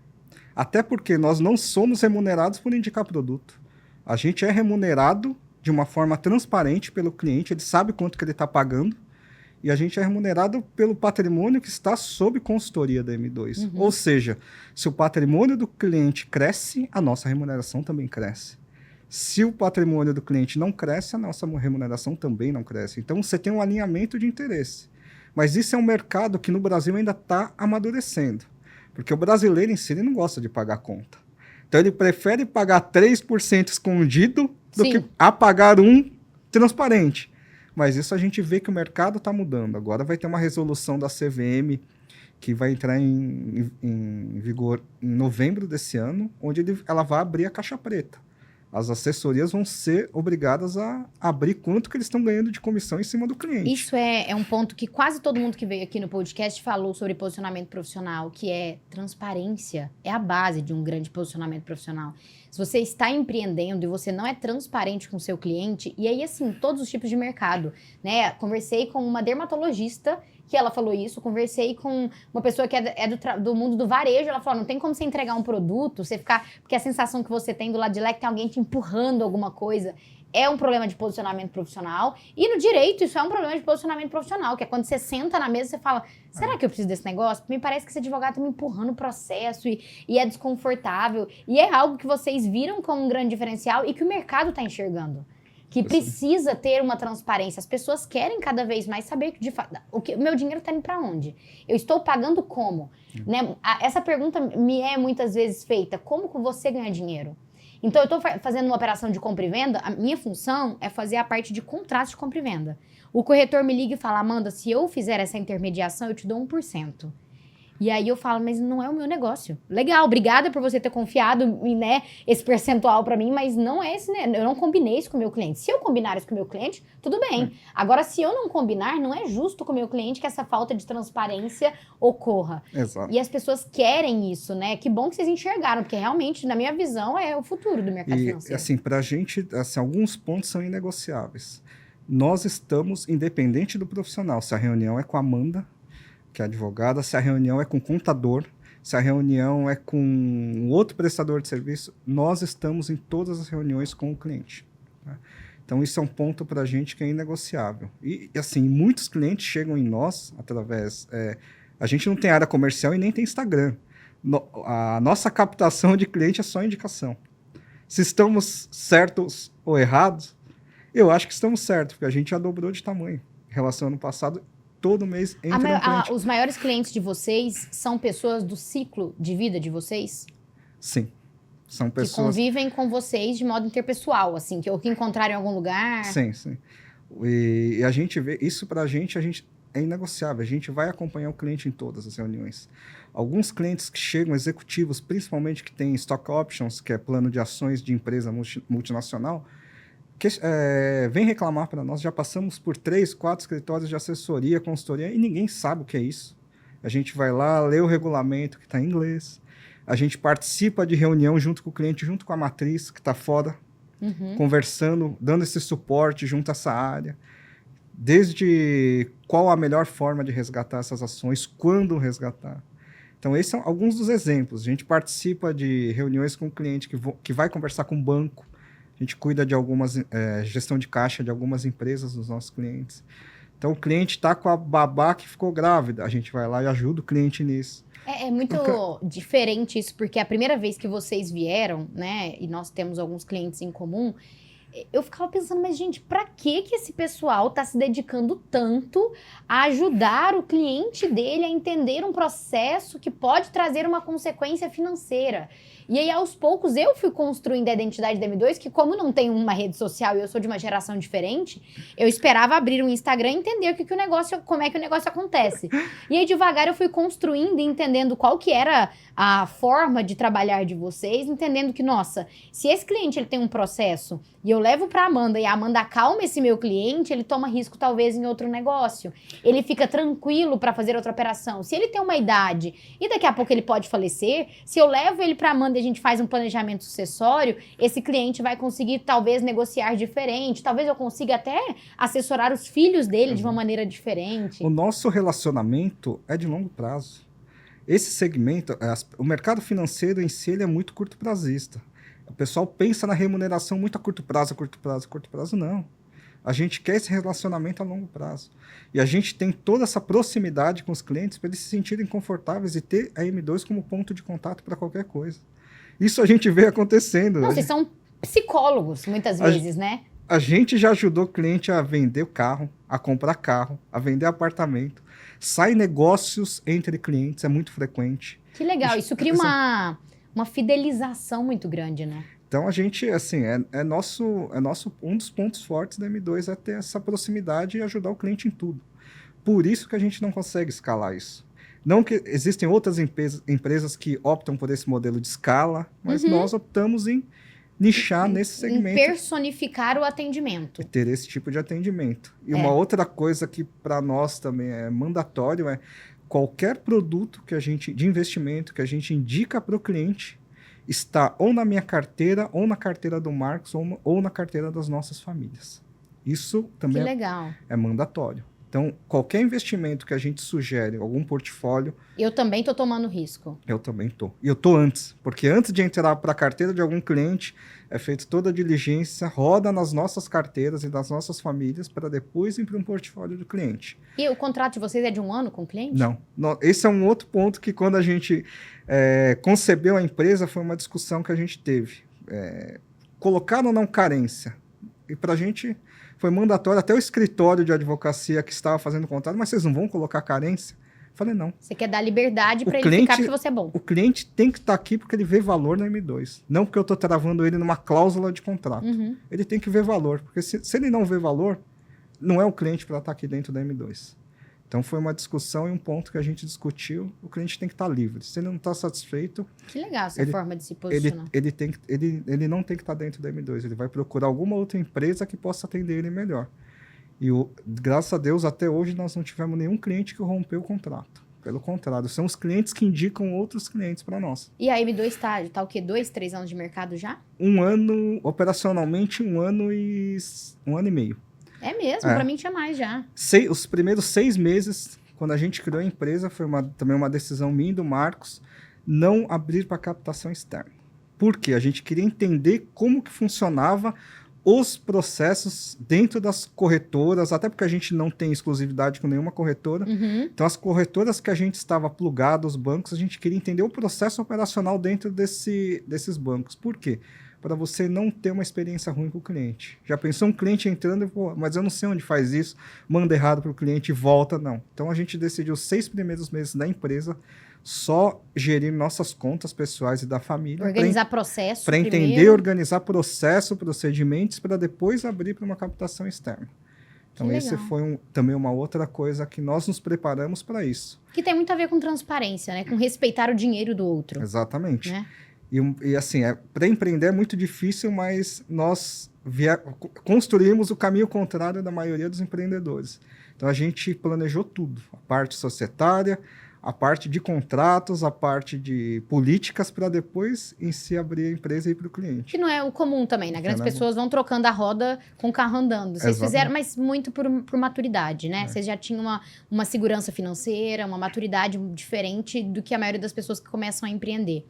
Até porque nós não somos remunerados por indicar produto. A gente é remunerado de uma forma transparente pelo cliente, ele sabe quanto que ele está pagando, e a gente é remunerado pelo patrimônio que está sob consultoria da M2. Uhum. Ou seja, se o patrimônio do cliente cresce, a nossa remuneração também cresce. Se o patrimônio do cliente não cresce, a nossa remuneração também não cresce. Então, você tem um alinhamento de interesse. Mas isso é um mercado que no Brasil ainda está amadurecendo, porque o brasileiro em si ele não gosta de pagar conta. Então, ele prefere pagar 3% escondido do que pagar 1% transparente. Mas isso a gente vê que o mercado está mudando. Agora vai ter uma resolução da CVM que vai entrar em vigor em novembro desse ano, onde ela vai abrir a caixa preta. As assessorias vão ser obrigadas a abrir quanto que eles estão ganhando de comissão em cima do cliente. Isso é um ponto que quase todo mundo que veio aqui no podcast falou sobre posicionamento profissional, que é transparência. É a base de um grande posicionamento profissional. Se você está empreendendo e você não é transparente com o seu cliente, e aí, assim, todos os tipos de mercado, né? Conversei com uma dermatologista que ela falou isso, conversei com uma pessoa que do mundo do varejo, ela falou, não tem como você entregar um produto, você ficar, porque a sensação que você tem do lado de lá é que tem alguém te empurrando alguma coisa, é um problema de posicionamento profissional, e no direito isso é um problema de posicionamento profissional, que é quando você senta na mesa e você fala, será que eu preciso desse negócio? Me parece que esse advogado tá me empurrando o processo e é desconfortável, e é algo que vocês viram como um grande diferencial e que o mercado tá enxergando. Que precisa ter uma transparência. As pessoas querem cada vez mais saber que, de fato, o meu dinheiro está indo para onde? Eu estou pagando como? Né? Essa pergunta me é muitas vezes feita. Como que você ganha dinheiro? Então, eu estou fazendo uma operação de compra e venda, a minha função é fazer a parte de contrato de compra e venda. O corretor me liga e fala, Amanda, se eu fizer essa intermediação, eu te dou 1%. E aí eu falo, mas não é o meu negócio. Legal, obrigada por você ter confiado em, né, esse percentual pra mim, mas não é esse, né? Eu não combinei isso com o meu cliente. Se eu combinar isso com o meu cliente, tudo bem. Agora, se eu não combinar, não é justo com o meu cliente que essa falta de transparência ocorra. Exato. E as pessoas querem isso, né? Que bom que vocês enxergaram, porque realmente, na minha visão, é o futuro do mercado financeiro. E, assim, pra gente, assim, alguns pontos são inegociáveis. Nós estamos, independente do profissional, se a reunião é com a Amanda, que é advogada, se a reunião é com o contador, se a reunião é com outro prestador de serviço, nós estamos em todas as reuniões com o cliente. Tá? Então, isso é um ponto para a gente que é inegociável. E, assim, muitos clientes chegam em nós através... a gente não tem área comercial e nem tem Instagram. A nossa captação de cliente é só indicação. Se estamos certos ou errados, eu acho que estamos certos, porque a gente já dobrou de tamanho em relação ao ano passado. Todo mês entra um cliente. Os maiores clientes de vocês são pessoas do ciclo de vida de vocês? Sim. São pessoas... Que convivem com vocês de modo interpessoal, assim, que encontraram em algum lugar? Sim, sim. E a gente vê... Isso pra gente é inegociável. A gente vai acompanhar o cliente em todas as reuniões. Alguns clientes que chegam, executivos, principalmente que têm stock options, que é plano de ações de empresa multinacional, vem reclamar para nós. Já passamos por 3, 4 escritórios de assessoria, consultoria, e ninguém sabe o que é isso. A gente vai lá, lê o regulamento, que está em inglês. A gente participa de reunião junto com o cliente, junto com a matriz, que está fora, conversando, dando esse suporte junto a essa área. Desde qual a melhor forma de resgatar essas ações, quando resgatar. Então, esses são alguns dos exemplos. A gente participa de reuniões com o cliente que vai conversar com o banco. A gente cuida de algumas gestão de caixa de algumas empresas dos nossos clientes. Então, o cliente está com a babá que ficou grávida. A gente vai lá e ajuda o cliente nisso. É muito diferente isso, porque a primeira vez que vocês vieram, né, e nós temos alguns clientes em comum, eu ficava pensando, mas gente, pra que esse pessoal tá se dedicando tanto a ajudar o cliente dele a entender um processo que pode trazer uma consequência financeira? E aí, aos poucos, eu fui construindo a identidade da M2, que como não tem uma rede social e eu sou de uma geração diferente, eu esperava abrir um Instagram e entender como é que o negócio acontece. E aí, devagar, eu fui construindo e entendendo qual que era a forma de trabalhar de vocês, entendendo que, nossa, se esse cliente ele tem um processo e eu levo para Amanda e a Amanda acalma esse meu cliente, ele toma risco talvez em outro negócio. Ele fica tranquilo para fazer outra operação. Se ele tem uma idade e daqui a pouco ele pode falecer, se eu levo ele para Amanda e a gente faz um planejamento sucessório, esse cliente vai conseguir talvez negociar diferente, talvez eu consiga até assessorar os filhos dele de uma maneira diferente. O nosso relacionamento é de longo prazo. Esse segmento, o mercado financeiro em si, ele é muito curto prazista. O pessoal pensa na remuneração muito a curto prazo, não. A gente quer esse relacionamento a longo prazo. E a gente tem toda essa proximidade com os clientes para eles se sentirem confortáveis e ter a M2 como ponto de contato para qualquer coisa. Isso a gente vê acontecendo. Não, vocês são psicólogos, muitas vezes, né? A gente já ajudou o cliente a vender o carro, a comprar carro, a vender apartamento. Sai negócios entre clientes, é muito frequente. Que legal, isso cria uma fidelização muito grande, né? Então, a gente, assim, um dos pontos fortes da M2 é ter essa proximidade e ajudar o cliente em tudo. Por isso que a gente não consegue escalar isso. Não que existem outras empresas que optam por esse modelo de escala, mas nós optamos em nichar nesse segmento. Em personificar o atendimento. E ter esse tipo de atendimento. E uma outra coisa que para nós também é mandatório é qualquer produto de investimento que a gente indica para o cliente está ou na minha carteira, ou na carteira do Marcos, ou na carteira das nossas famílias. Isso também é mandatório. Então, qualquer investimento que a gente sugere, algum portfólio... Eu também estou tomando risco. Eu também estou. E eu estou antes. Porque antes de entrar para a carteira de algum cliente, é feita toda a diligência, roda nas nossas carteiras e das nossas famílias para depois ir para um portfólio do cliente. E o contrato de vocês é de 1 ano com o cliente? Não. Esse é um outro ponto que quando a gente concebeu a empresa, foi uma discussão que a gente teve. Colocar ou não carência? E para a gente... Foi mandatório, até o escritório de advocacia que estava fazendo o contrato, mas vocês não vão colocar carência? Falei, não. Você quer dar liberdade para ele ficar porque você é bom. O cliente tem que estar aqui porque ele vê valor na M2. Não porque eu estou travando ele numa cláusula de contrato. Ele tem que ver valor, porque se ele não vê valor, não é o cliente para estar aqui dentro da M2. Então, foi uma discussão e um ponto que a gente discutiu. O cliente tem que estar livre. Se ele não está satisfeito... Que legal essa forma de se posicionar. Ele não tem que estar dentro da M2. Ele vai procurar alguma outra empresa que possa atender ele melhor. E, graças a Deus, até hoje, nós não tivemos nenhum cliente que rompeu o contrato. Pelo contrário, são os clientes que indicam outros clientes para nós. E a M2 está o quê? 2, 3 anos de mercado já? Operacionalmente, 1 ano e 1 ano e meio. É mesmo, para mim tinha mais já. Os primeiros 6 meses, quando a gente criou a empresa, foi também uma decisão minha e do Marcos, não abrir para captação externa. Por quê? A gente queria entender como que funcionava os processos dentro das corretoras, até porque a gente não tem exclusividade com nenhuma corretora. Então, as corretoras que a gente estava plugado, os bancos, a gente queria entender o processo operacional dentro desses bancos. Por quê? Para você não ter uma experiência ruim com o cliente. Já pensou um cliente entrando e falou, mas eu não sei onde faz isso, manda errado para o cliente e volta, não. Então, a gente decidiu os 6 primeiros meses da empresa só gerir nossas contas pessoais e da família. Organizar processo para entender, organizar processo, procedimentos, para depois abrir para uma captação externa. Então, esse foi também uma outra coisa que nós nos preparamos para isso. Que tem muito a ver com transparência, né? Com respeitar o dinheiro do outro. Exatamente. Né? E assim, para empreender é muito difícil, mas nós construímos o caminho contrário da maioria dos empreendedores. Então, a gente planejou tudo. A parte societária, a parte de contratos, a parte de políticas, para depois em si abrir a empresa e ir para o cliente. Que não é o comum também, né? Grandes pessoas vão trocando a roda com o carro andando. Vocês fizeram, mas muito por maturidade, né? Vocês já tinham uma segurança financeira, uma maturidade diferente do que a maioria das pessoas que começam a empreender.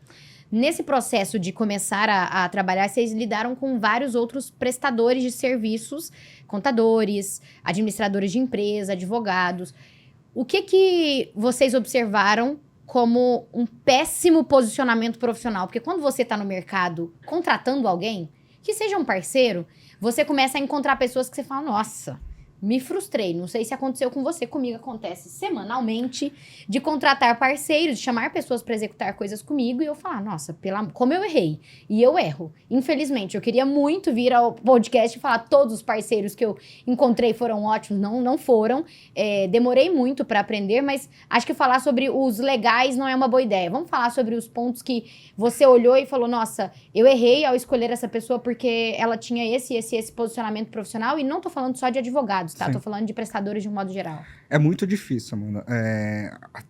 Nesse processo de começar a trabalhar, vocês lidaram com vários outros prestadores de serviços, contadores, administradores de empresa, advogados. O que vocês observaram como um péssimo posicionamento profissional? Porque quando você está no mercado contratando alguém, que seja um parceiro, você começa a encontrar pessoas que você fala, nossa, me frustrei. Não sei se aconteceu com você, comigo acontece semanalmente, de contratar parceiros, de chamar pessoas para executar coisas comigo e eu falar, nossa, como eu errei. E eu erro. Infelizmente, eu queria muito vir ao podcast e falar todos os parceiros que eu encontrei foram ótimos, não foram. Demorei muito para aprender, mas acho que falar sobre os legais não é uma boa ideia. Vamos falar sobre os pontos que você olhou e falou, nossa, eu errei ao escolher essa pessoa porque ela tinha esse posicionamento profissional e não tô falando só de advogados. Tá? Tô falando de prestadores de um modo geral. É muito difícil, Amanda.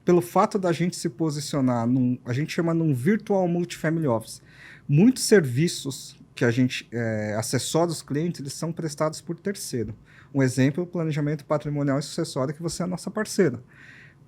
Pelo fato da gente se posicionar a gente chama num virtual multifamily office. Muitos serviços que a gente acessória dos clientes, eles são prestados por terceiro. Um exemplo, o planejamento patrimonial e sucessório, que você é a nossa parceira.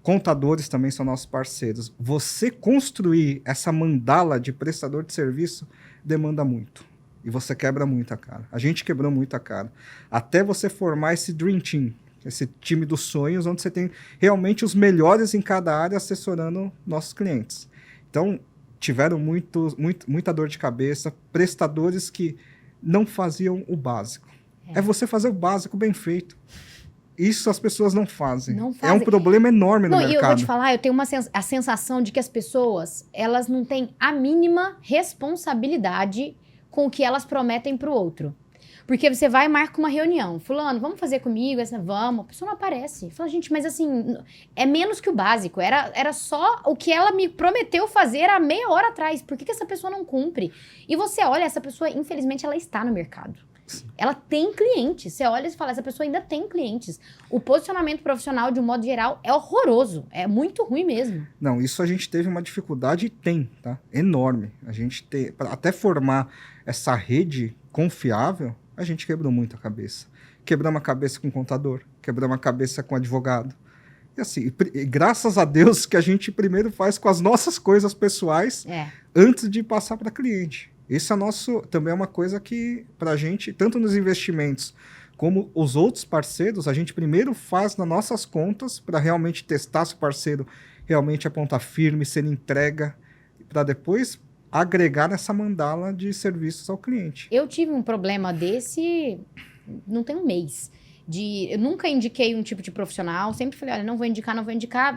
Contadores também são nossos parceiros. Você construir essa mandala de prestador de serviço demanda muito. E você quebra muito a cara. A gente quebrou muito a cara. Até você formar esse Dream Team, esse time dos sonhos, onde você tem realmente os melhores em cada área assessorando nossos clientes. Então, tiveram muita dor de cabeça, prestadores que não faziam o básico. É você fazer o básico bem feito. Isso as pessoas não fazem. É um problema enorme no mercado. E eu vou te falar, eu tenho a sensação de que as pessoas, elas não têm a mínima responsabilidade com o que elas prometem pro outro. Porque você vai e marca uma reunião. Fulano, vamos fazer comigo? Vamos. A pessoa não aparece. Fala, gente, mas assim, é menos que o básico. Era só o que ela me prometeu fazer há meia hora atrás. Por que essa pessoa não cumpre? E você olha, essa pessoa, infelizmente, ela está no mercado. Ela tem clientes. Você olha e fala, essa pessoa ainda tem clientes. O posicionamento profissional, de um modo geral, é horroroso. É muito ruim mesmo. Não, isso a gente teve uma dificuldade e tem, tá? Enorme. A gente até formar essa rede confiável, a gente quebrou muito a cabeça. Quebramos a cabeça com o contador, quebramos a cabeça com o advogado. E assim, graças a Deus que a gente primeiro faz com as nossas coisas pessoais antes de passar para cliente. Isso também é uma coisa que, para a gente, tanto nos investimentos como os outros parceiros, a gente primeiro faz nas nossas contas para realmente testar se o parceiro realmente é ponta firme, se ele entrega, para depois agregar nessa mandala de serviços ao cliente. Eu tive um problema desse, não tem um mês. Eu nunca indiquei um tipo de profissional, sempre falei, olha, não vou indicar,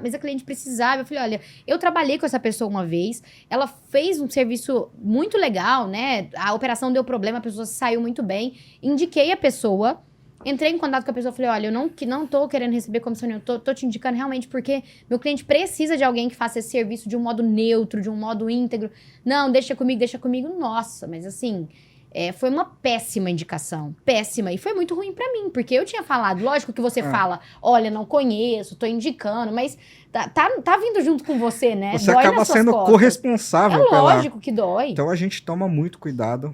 mas a cliente precisava. Eu falei, olha, eu trabalhei com essa pessoa uma vez, ela fez um serviço muito legal, né? A operação deu problema, a pessoa saiu muito bem. Indiquei a pessoa, Entrei em contato com a pessoa e falei, olha, eu não tô querendo receber comissão nenhuma, tô te indicando realmente porque meu cliente precisa de alguém que faça esse serviço de um modo neutro, de um modo íntegro. Não, deixa comigo. Nossa, mas assim, foi uma péssima indicação, péssima. E foi muito ruim pra mim, porque eu tinha falado, lógico que você fala, olha, não conheço, tô indicando, mas tá vindo junto com você, né? Você Dói acaba nas suas sendo costas. corresponsável É lógico que dói. Então a gente toma muito cuidado.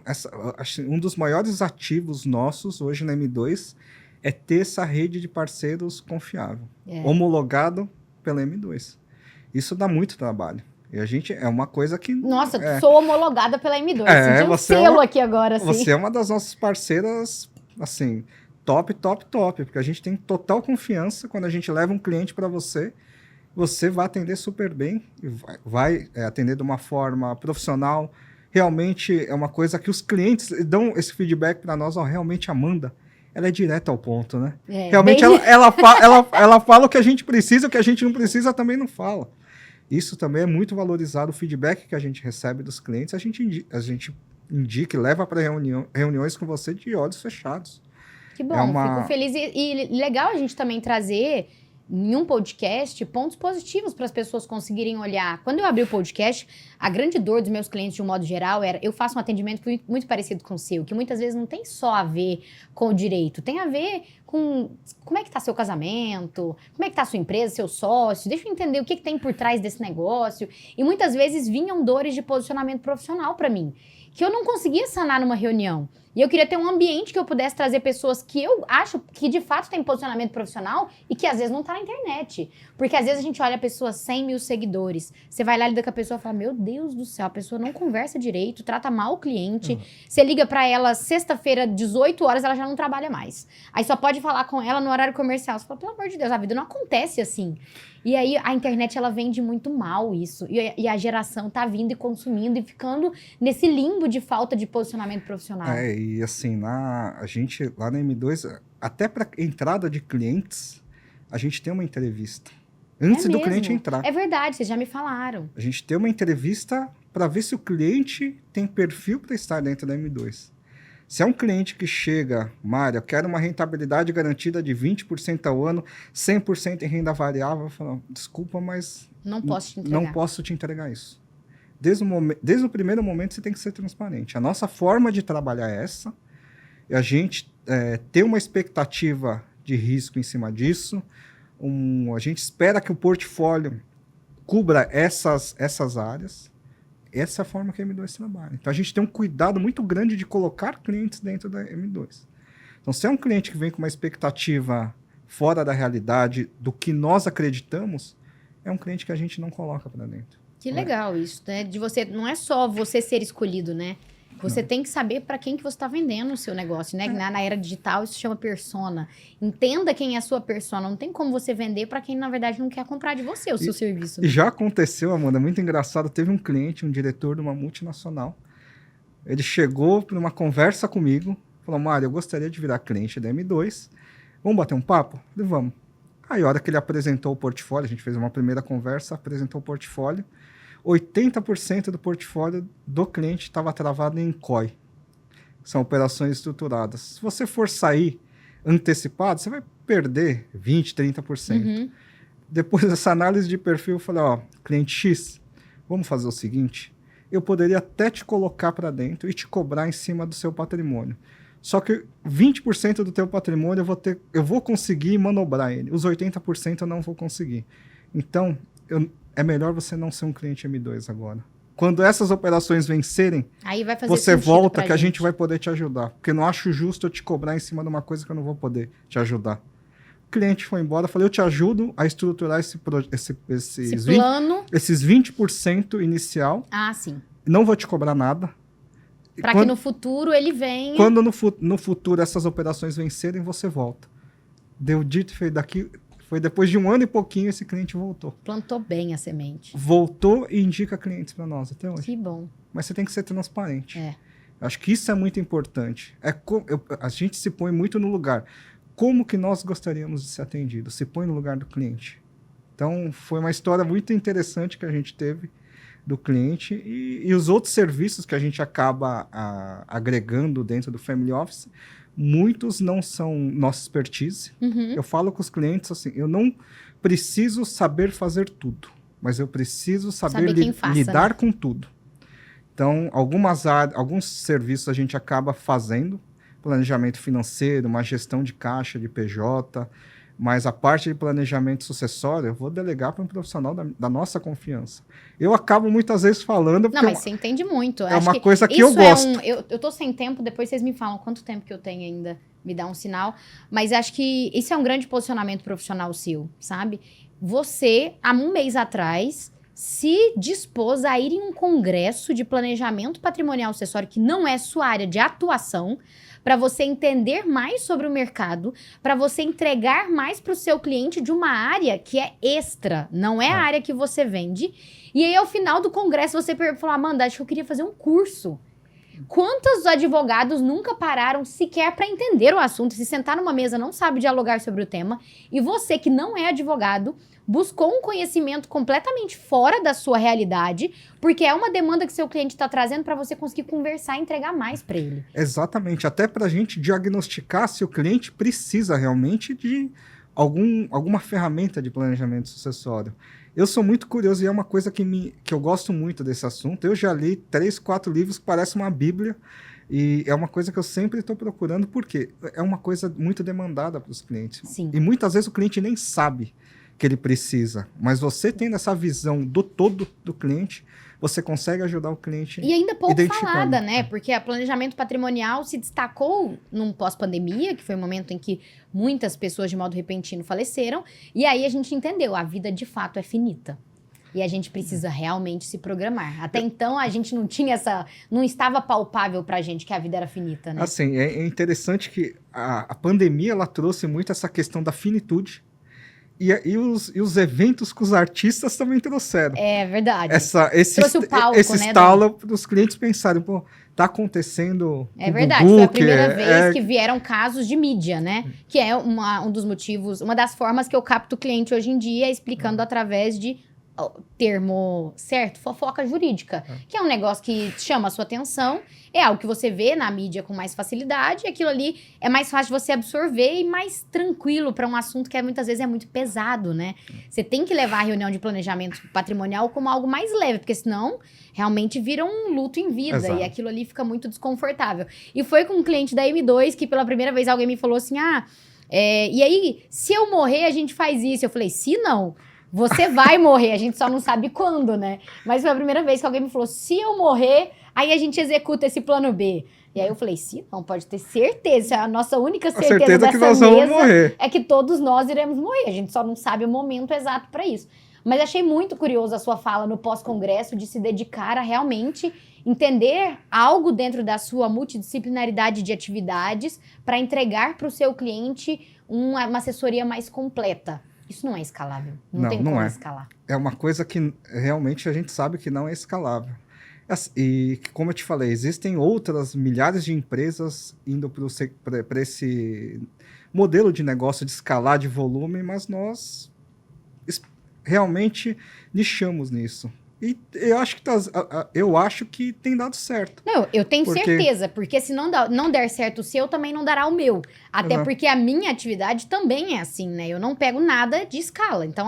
Um dos maiores ativos nossos hoje na M2 é ter essa rede de parceiros confiável, homologado pela M2. Isso dá muito trabalho. E a gente é uma coisa que... Nossa, sou homologada pela M2. Senti um você selo aqui agora, assim. Você é uma das nossas parceiras, assim, top, porque a gente tem total confiança quando a gente leva um cliente para você. Você vai atender super bem, e vai atender de uma forma profissional. Realmente é uma coisa que os clientes dão esse feedback para nós, realmente, Amanda, ela é direta ao ponto, né? Realmente ela fala o que a gente precisa, o que a gente não precisa também não fala. Isso também é muito valorizado, o feedback que a gente recebe dos clientes, a gente indica e leva para reuniões com você de olhos fechados. Que bom, fico feliz. E legal a gente também trazer em um podcast pontos positivos para as pessoas conseguirem olhar. Quando eu abri o podcast, a grande dor dos meus clientes, de um modo geral, era... Eu faço um atendimento muito parecido com o seu, que muitas vezes não tem só a ver com o direito, tem a ver com como é que tá seu casamento, como é que tá sua empresa, seu sócio, deixa eu entender o que tem por trás desse negócio. E muitas vezes vinham dores de posicionamento profissional para mim, que eu não conseguia sanar numa reunião. E eu queria ter um ambiente que eu pudesse trazer pessoas que eu acho que de fato têm posicionamento profissional e que às vezes não tá na internet. Porque às vezes a gente olha a pessoa 100 mil seguidores, você vai lá e lida com a pessoa e fala, meu Deus do céu, a pessoa não conversa direito, trata mal o cliente. Você liga pra ela sexta-feira, 18 horas, ela já não trabalha mais. Aí só pode falar com ela no horário comercial. Você fala, pelo amor de Deus, a vida não acontece assim. E aí a internet, ela vende muito mal isso. E a geração tá vindo e consumindo e ficando nesse limbo de falta de posicionamento profissional. E assim, a gente lá na M2, até para entrada de clientes, a gente tem uma entrevista. Antes do cliente entrar. É verdade, vocês já me falaram. A gente tem uma entrevista para ver se o cliente tem perfil para estar dentro da M2. Se é um cliente que chega, Mário, eu quero uma rentabilidade garantida de 20% ao ano, 100% em renda variável, eu falo, desculpa, mas não posso te entregar. Não posso te entregar isso. Desde o primeiro momento você tem que ser transparente. A nossa forma de trabalhar é essa, e a gente ter uma expectativa de risco em cima disso, a gente espera que o portfólio cubra essas áreas. Essa é a forma que a M2 trabalha. Então, a gente tem um cuidado muito grande de colocar clientes dentro da M2. Então, se é um cliente que vem com uma expectativa fora da realidade do que nós acreditamos, é um cliente que a gente não coloca para dentro. Que legal isso, né? De você, não é só você ser escolhido, né? Você tem que saber para quem que você está vendendo o seu negócio, né? Na era digital isso chama persona. Entenda quem é a sua persona. Não tem como você vender para quem, na verdade, não quer comprar de você o seu serviço. Né? E já aconteceu, Amanda, muito engraçado. Teve um cliente, um diretor de uma multinacional. Ele chegou para uma conversa comigo. Falou, Mário, eu gostaria de virar cliente da M2. Vamos bater um papo? Eu falei, vamos. Aí, a hora que ele apresentou o portfólio, a gente fez uma primeira conversa, apresentou o portfólio. 80% do portfólio do cliente estava travado em COI. São operações estruturadas. Se você for sair antecipado, você vai perder 20%, 30%. Depois dessa análise de perfil, eu falei, cliente X, vamos fazer o seguinte, eu poderia até te colocar para dentro e te cobrar em cima do seu patrimônio. Só que 20% do teu patrimônio eu vou conseguir manobrar ele. Os 80% eu não vou conseguir. Então, é melhor você não ser um cliente M2 agora. Quando essas operações vencerem, aí vai fazer você volta que a gente vai poder te ajudar. Porque eu não acho justo eu te cobrar em cima de uma coisa que eu não vou poder te ajudar. O cliente foi embora, eu falei, eu te ajudo a estruturar esse plano. Esses 20% inicial. Ah, sim. Não vou te cobrar nada. Para que no futuro ele venha... Quando no futuro essas operações vencerem, você volta. Deu dito e feito daqui... Foi depois de 1 ano e pouquinho esse cliente voltou. Plantou bem a semente. Voltou e indica clientes para nós até hoje. Que bom. Mas você tem que ser transparente. Acho que isso é muito importante. A gente se põe muito no lugar. Como que nós gostaríamos de ser atendidos? Se põe no lugar do cliente. Então, foi uma história muito interessante que a gente teve do cliente e os outros serviços que a gente acaba agregando dentro do Family Office. muitos não são nossa expertise. Eu falo com os clientes assim, eu não preciso saber fazer tudo, mas eu preciso saber lidar, né, com tudo. Então, alguns serviços a gente acaba fazendo, planejamento financeiro, uma gestão de caixa, de PJ, mas a parte de planejamento sucessório eu vou delegar para um profissional da nossa confiança. Eu acabo muitas vezes falando... Não, mas você entende muito. É uma coisa que eu gosto. Eu tô sem tempo, depois vocês me falam quanto tempo que eu tenho ainda, me dá um sinal. Mas acho que isso é um grande posicionamento profissional seu, sabe? Você, há um mês atrás, se dispôs a ir em um congresso de planejamento patrimonial sucessório, que não é sua área de atuação, para você entender mais sobre o mercado, para você entregar mais para o seu cliente de uma área que é extra, não é a área que você vende. E aí, ao final do congresso, você falou, Amanda, acho que eu queria fazer um curso. Quantos advogados nunca pararam sequer para entender o assunto, se sentar numa mesa, não sabe dialogar sobre o tema, e você que não é advogado, buscou um conhecimento completamente fora da sua realidade, porque é uma demanda que seu cliente está trazendo para você conseguir conversar e entregar mais para ele. Exatamente, até para a gente diagnosticar se o cliente precisa realmente de alguma ferramenta de planejamento sucessório. Eu sou muito curioso e é uma coisa que eu gosto muito desse assunto. Eu já li 3, 4 livros que parecem uma bíblia e é uma coisa que eu sempre estou procurando, porque é uma coisa muito demandada para os clientes. Sim. E muitas vezes o cliente nem sabe que ele precisa, mas você tendo essa visão do todo do cliente, você consegue ajudar o cliente. E ainda pouco falada, né? Porque o planejamento patrimonial se destacou num pós-pandemia, que foi um momento em que muitas pessoas de modo repentino faleceram, e aí a gente entendeu, a vida de fato é finita. E a gente precisa realmente se programar. Até então a gente não tinha não estava palpável pra gente que a vida era finita, né? Assim, é interessante que a pandemia ela trouxe muito essa questão da finitude. E os eventos que os artistas também trouxeram. É verdade. Trouxe o palco, esse estalo para os clientes pensarem, pô, tá acontecendo. É verdade, foi a primeira vez que vieram casos de mídia, né? Que é um dos motivos, uma das formas que eu capto o cliente hoje em dia, explicando através de termo certo, fofoca jurídica, que é um negócio que chama a sua atenção, é algo que você vê na mídia com mais facilidade, e aquilo ali é mais fácil de você absorver e mais tranquilo para um assunto que muitas vezes é muito pesado, né? Você tem que levar a reunião de planejamento patrimonial como algo mais leve, porque senão realmente vira um luto em vida. Exato. E aquilo ali fica muito desconfortável. E foi com um cliente da M2 que pela primeira vez alguém me falou assim, e aí, se eu morrer a gente faz isso. Eu falei, se não... Você vai morrer, a gente só não sabe quando, né? Mas foi a primeira vez que alguém me falou, se eu morrer, aí a gente executa esse plano B. E aí eu falei, se não, pode ter certeza. A nossa única certeza dessa que nós vamos morrer. É que todos nós iremos morrer. A gente só não sabe o momento exato para isso. Mas achei muito curioso a sua fala no pós-congresso de se dedicar a realmente entender algo dentro da sua multidisciplinaridade de atividades para entregar para o seu cliente uma assessoria mais completa. Isso não é escalável. Não tem como escalar. É uma coisa que realmente a gente sabe que não é escalável. E, como eu te falei, existem outras milhares de empresas indo para esse modelo de negócio de escalar de volume, mas nós realmente nichamos nisso. E eu acho que tem dado certo. Não, eu tenho certeza, porque se não der certo o seu, também não dará o meu. Até porque a minha atividade também é assim, né? Eu não pego nada de escala. Então,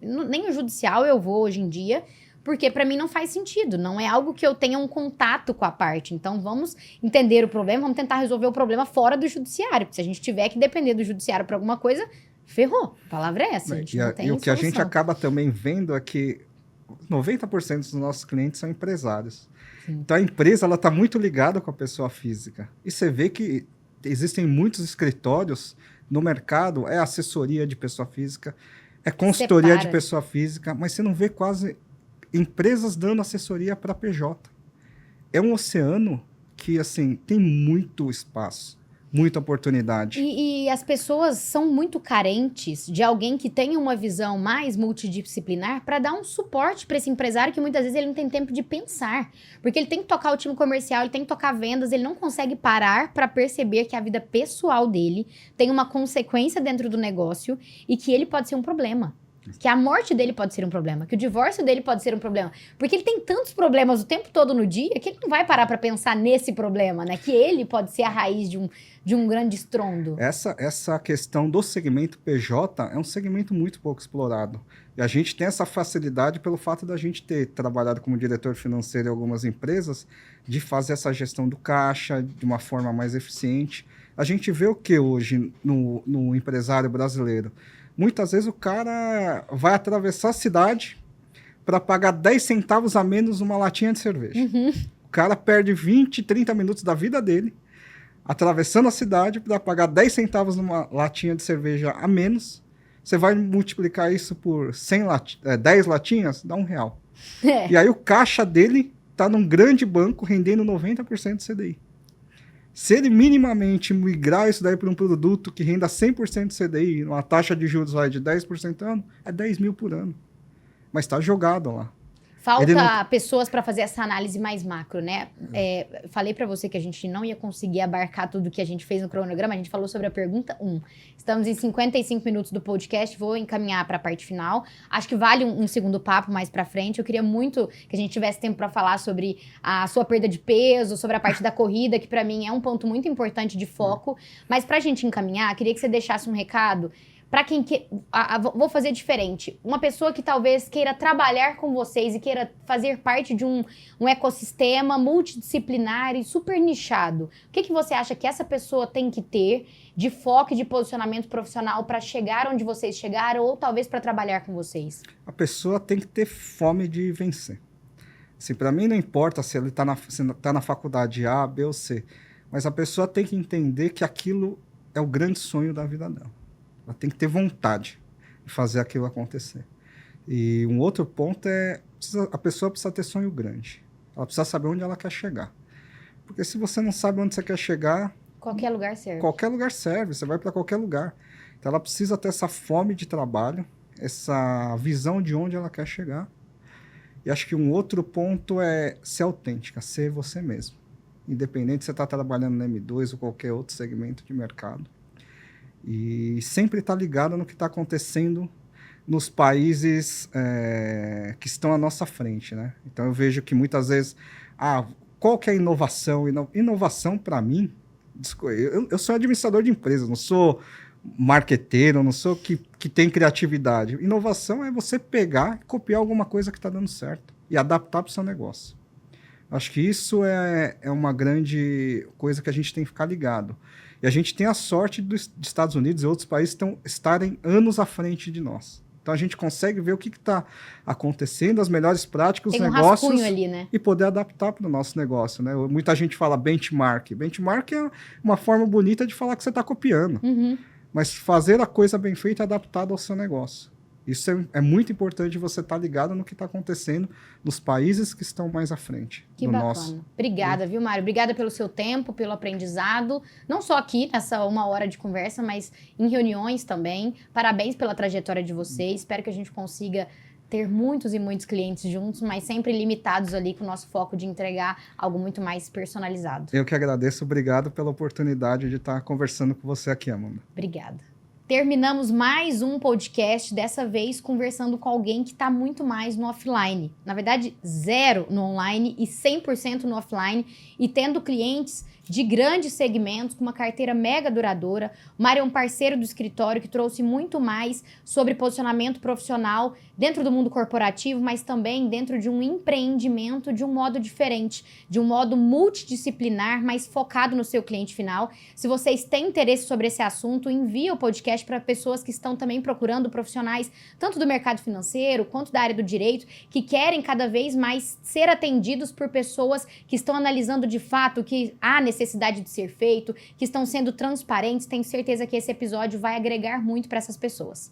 nem o judicial eu vou hoje em dia, porque para mim não faz sentido. Não é algo que eu tenha um contato com a parte. Então, vamos entender o problema, vamos tentar resolver o problema fora do judiciário. Porque se a gente tiver que depender do judiciário para alguma coisa, ferrou. A palavra é essa, a gente não tem E o que a gente acaba também vendo é que 90% dos nossos clientes são empresários. Sim. Então, a empresa está muito ligada com a pessoa física. E você vê que existem muitos escritórios no mercado, é assessoria de pessoa física, é consultoria de pessoa física, mas você não vê quase empresas dando assessoria para PJ. É um oceano que, assim, tem muito espaço. Muita oportunidade. E as pessoas são muito carentes de alguém que tenha uma visão mais multidisciplinar para dar um suporte para esse empresário que muitas vezes ele não tem tempo de pensar. Porque ele tem que tocar o time comercial, ele tem que tocar vendas, ele não consegue parar para perceber que a vida pessoal dele tem uma consequência dentro do negócio e que ele pode ser um problema. Que a morte dele pode ser um problema, que o divórcio dele pode ser um problema. Porque ele tem tantos problemas o tempo todo no dia que ele não vai parar para pensar nesse problema, né? Que ele pode ser a raiz de um grande estrondo. Essa questão do segmento PJ é um segmento muito pouco explorado. E a gente tem essa facilidade pelo fato da gente ter trabalhado como diretor financeiro em algumas empresas, de fazer essa gestão do caixa de uma forma mais eficiente. A gente vê o que hoje no empresário brasileiro? Muitas vezes o cara vai atravessar a cidade para pagar 10 centavos a menos numa latinha de cerveja. Uhum. O cara perde 20, 30 minutos da vida dele atravessando a cidade para pagar 10 centavos numa latinha de cerveja a menos. Você vai multiplicar isso por 10 latinhas, dá R$1. E aí o caixa dele está num grande banco rendendo 90% do CDI. Se ele minimamente migrar isso daí para um produto que renda 100% do CDI, uma taxa de juros de 10% ano, é 10 mil por ano. Mas está jogado lá. Falta pessoas para fazer essa análise mais macro, né? Falei para você que a gente não ia conseguir abarcar tudo que a gente fez no cronograma. A gente falou sobre a pergunta 1. Estamos em 55 minutos do podcast. Vou encaminhar para a parte final. Acho que vale um segundo papo mais para frente. Eu queria muito que a gente tivesse tempo para falar sobre a sua perda de peso, sobre a parte da corrida, que para mim é um ponto muito importante de foco. Mas para a gente encaminhar, queria que você deixasse um recado para quem vou fazer diferente. Uma pessoa que talvez queira trabalhar com vocês e queira fazer parte de um ecossistema multidisciplinar e super nichado. O que você acha que essa pessoa tem que ter de foco e de posicionamento profissional para chegar onde vocês chegaram ou talvez para trabalhar com vocês? A pessoa tem que ter fome de vencer. Assim, para mim não importa se ele está na faculdade A, B ou C, mas a pessoa tem que entender que aquilo é o grande sonho da vida dela. Ela tem que ter vontade de fazer aquilo acontecer. E um outro ponto é, a pessoa precisa ter sonho grande. Ela precisa saber onde ela quer chegar. Porque se você não sabe onde você quer chegar... Qualquer lugar serve. Qualquer lugar serve, você vai para qualquer lugar. Então ela precisa ter essa fome de trabalho, essa visão de onde ela quer chegar. E acho que um outro ponto é ser autêntica, ser você mesmo. Independente se você está trabalhando no M2 ou qualquer outro segmento de mercado. E sempre estar ligado no que está acontecendo nos países que estão à nossa frente, né? Então eu vejo que muitas vezes, qual que é a inovação? Inovação para mim, eu sou administrador de empresas, não sou marqueteiro, não sou que tem criatividade. Inovação é você pegar e copiar alguma coisa que está dando certo e adaptar para o seu negócio. Acho que isso é uma grande coisa que a gente tem que ficar ligado. E a gente tem a sorte dos Estados Unidos e outros países estarem anos à frente de nós. Então a gente consegue ver o que está acontecendo, as melhores práticas, os negócios, rascunho ali, né? E poder adaptar para o nosso negócio, né? Muita gente fala benchmark. Benchmark é uma forma bonita de falar que você está copiando. Uhum. Mas fazer a coisa bem feita adaptada ao seu negócio. Isso é muito importante você estar ligado no que está acontecendo nos países que estão mais à frente. Que bacana. Obrigada, viu, Mário? Obrigada pelo seu tempo, pelo aprendizado. Não só aqui, nessa 1 hora de conversa, mas em reuniões também. Parabéns pela trajetória de vocês. Espero que a gente consiga ter muitos e muitos clientes juntos, mas sempre limitados ali com o nosso foco de entregar algo muito mais personalizado. Eu que agradeço. Obrigado pela oportunidade de estar conversando com você aqui, Amanda. Obrigada. Terminamos mais um podcast, dessa vez conversando com alguém que está muito mais no offline. Na verdade, 0 no online e 100% no offline. E tendo clientes de grandes segmentos, com uma carteira mega duradoura. O Mário é um parceiro do escritório que trouxe muito mais sobre posicionamento profissional dentro do mundo corporativo, mas também dentro de um empreendimento de um modo diferente, de um modo multidisciplinar, mais focado no seu cliente final. Se vocês têm interesse sobre esse assunto, envie o podcast para pessoas que estão também procurando profissionais, tanto do mercado financeiro quanto da área do direito, que querem cada vez mais ser atendidos por pessoas que estão analisando de fato que há necessidade de ser feito, que estão sendo transparentes. Tenho certeza que esse episódio vai agregar muito para essas pessoas.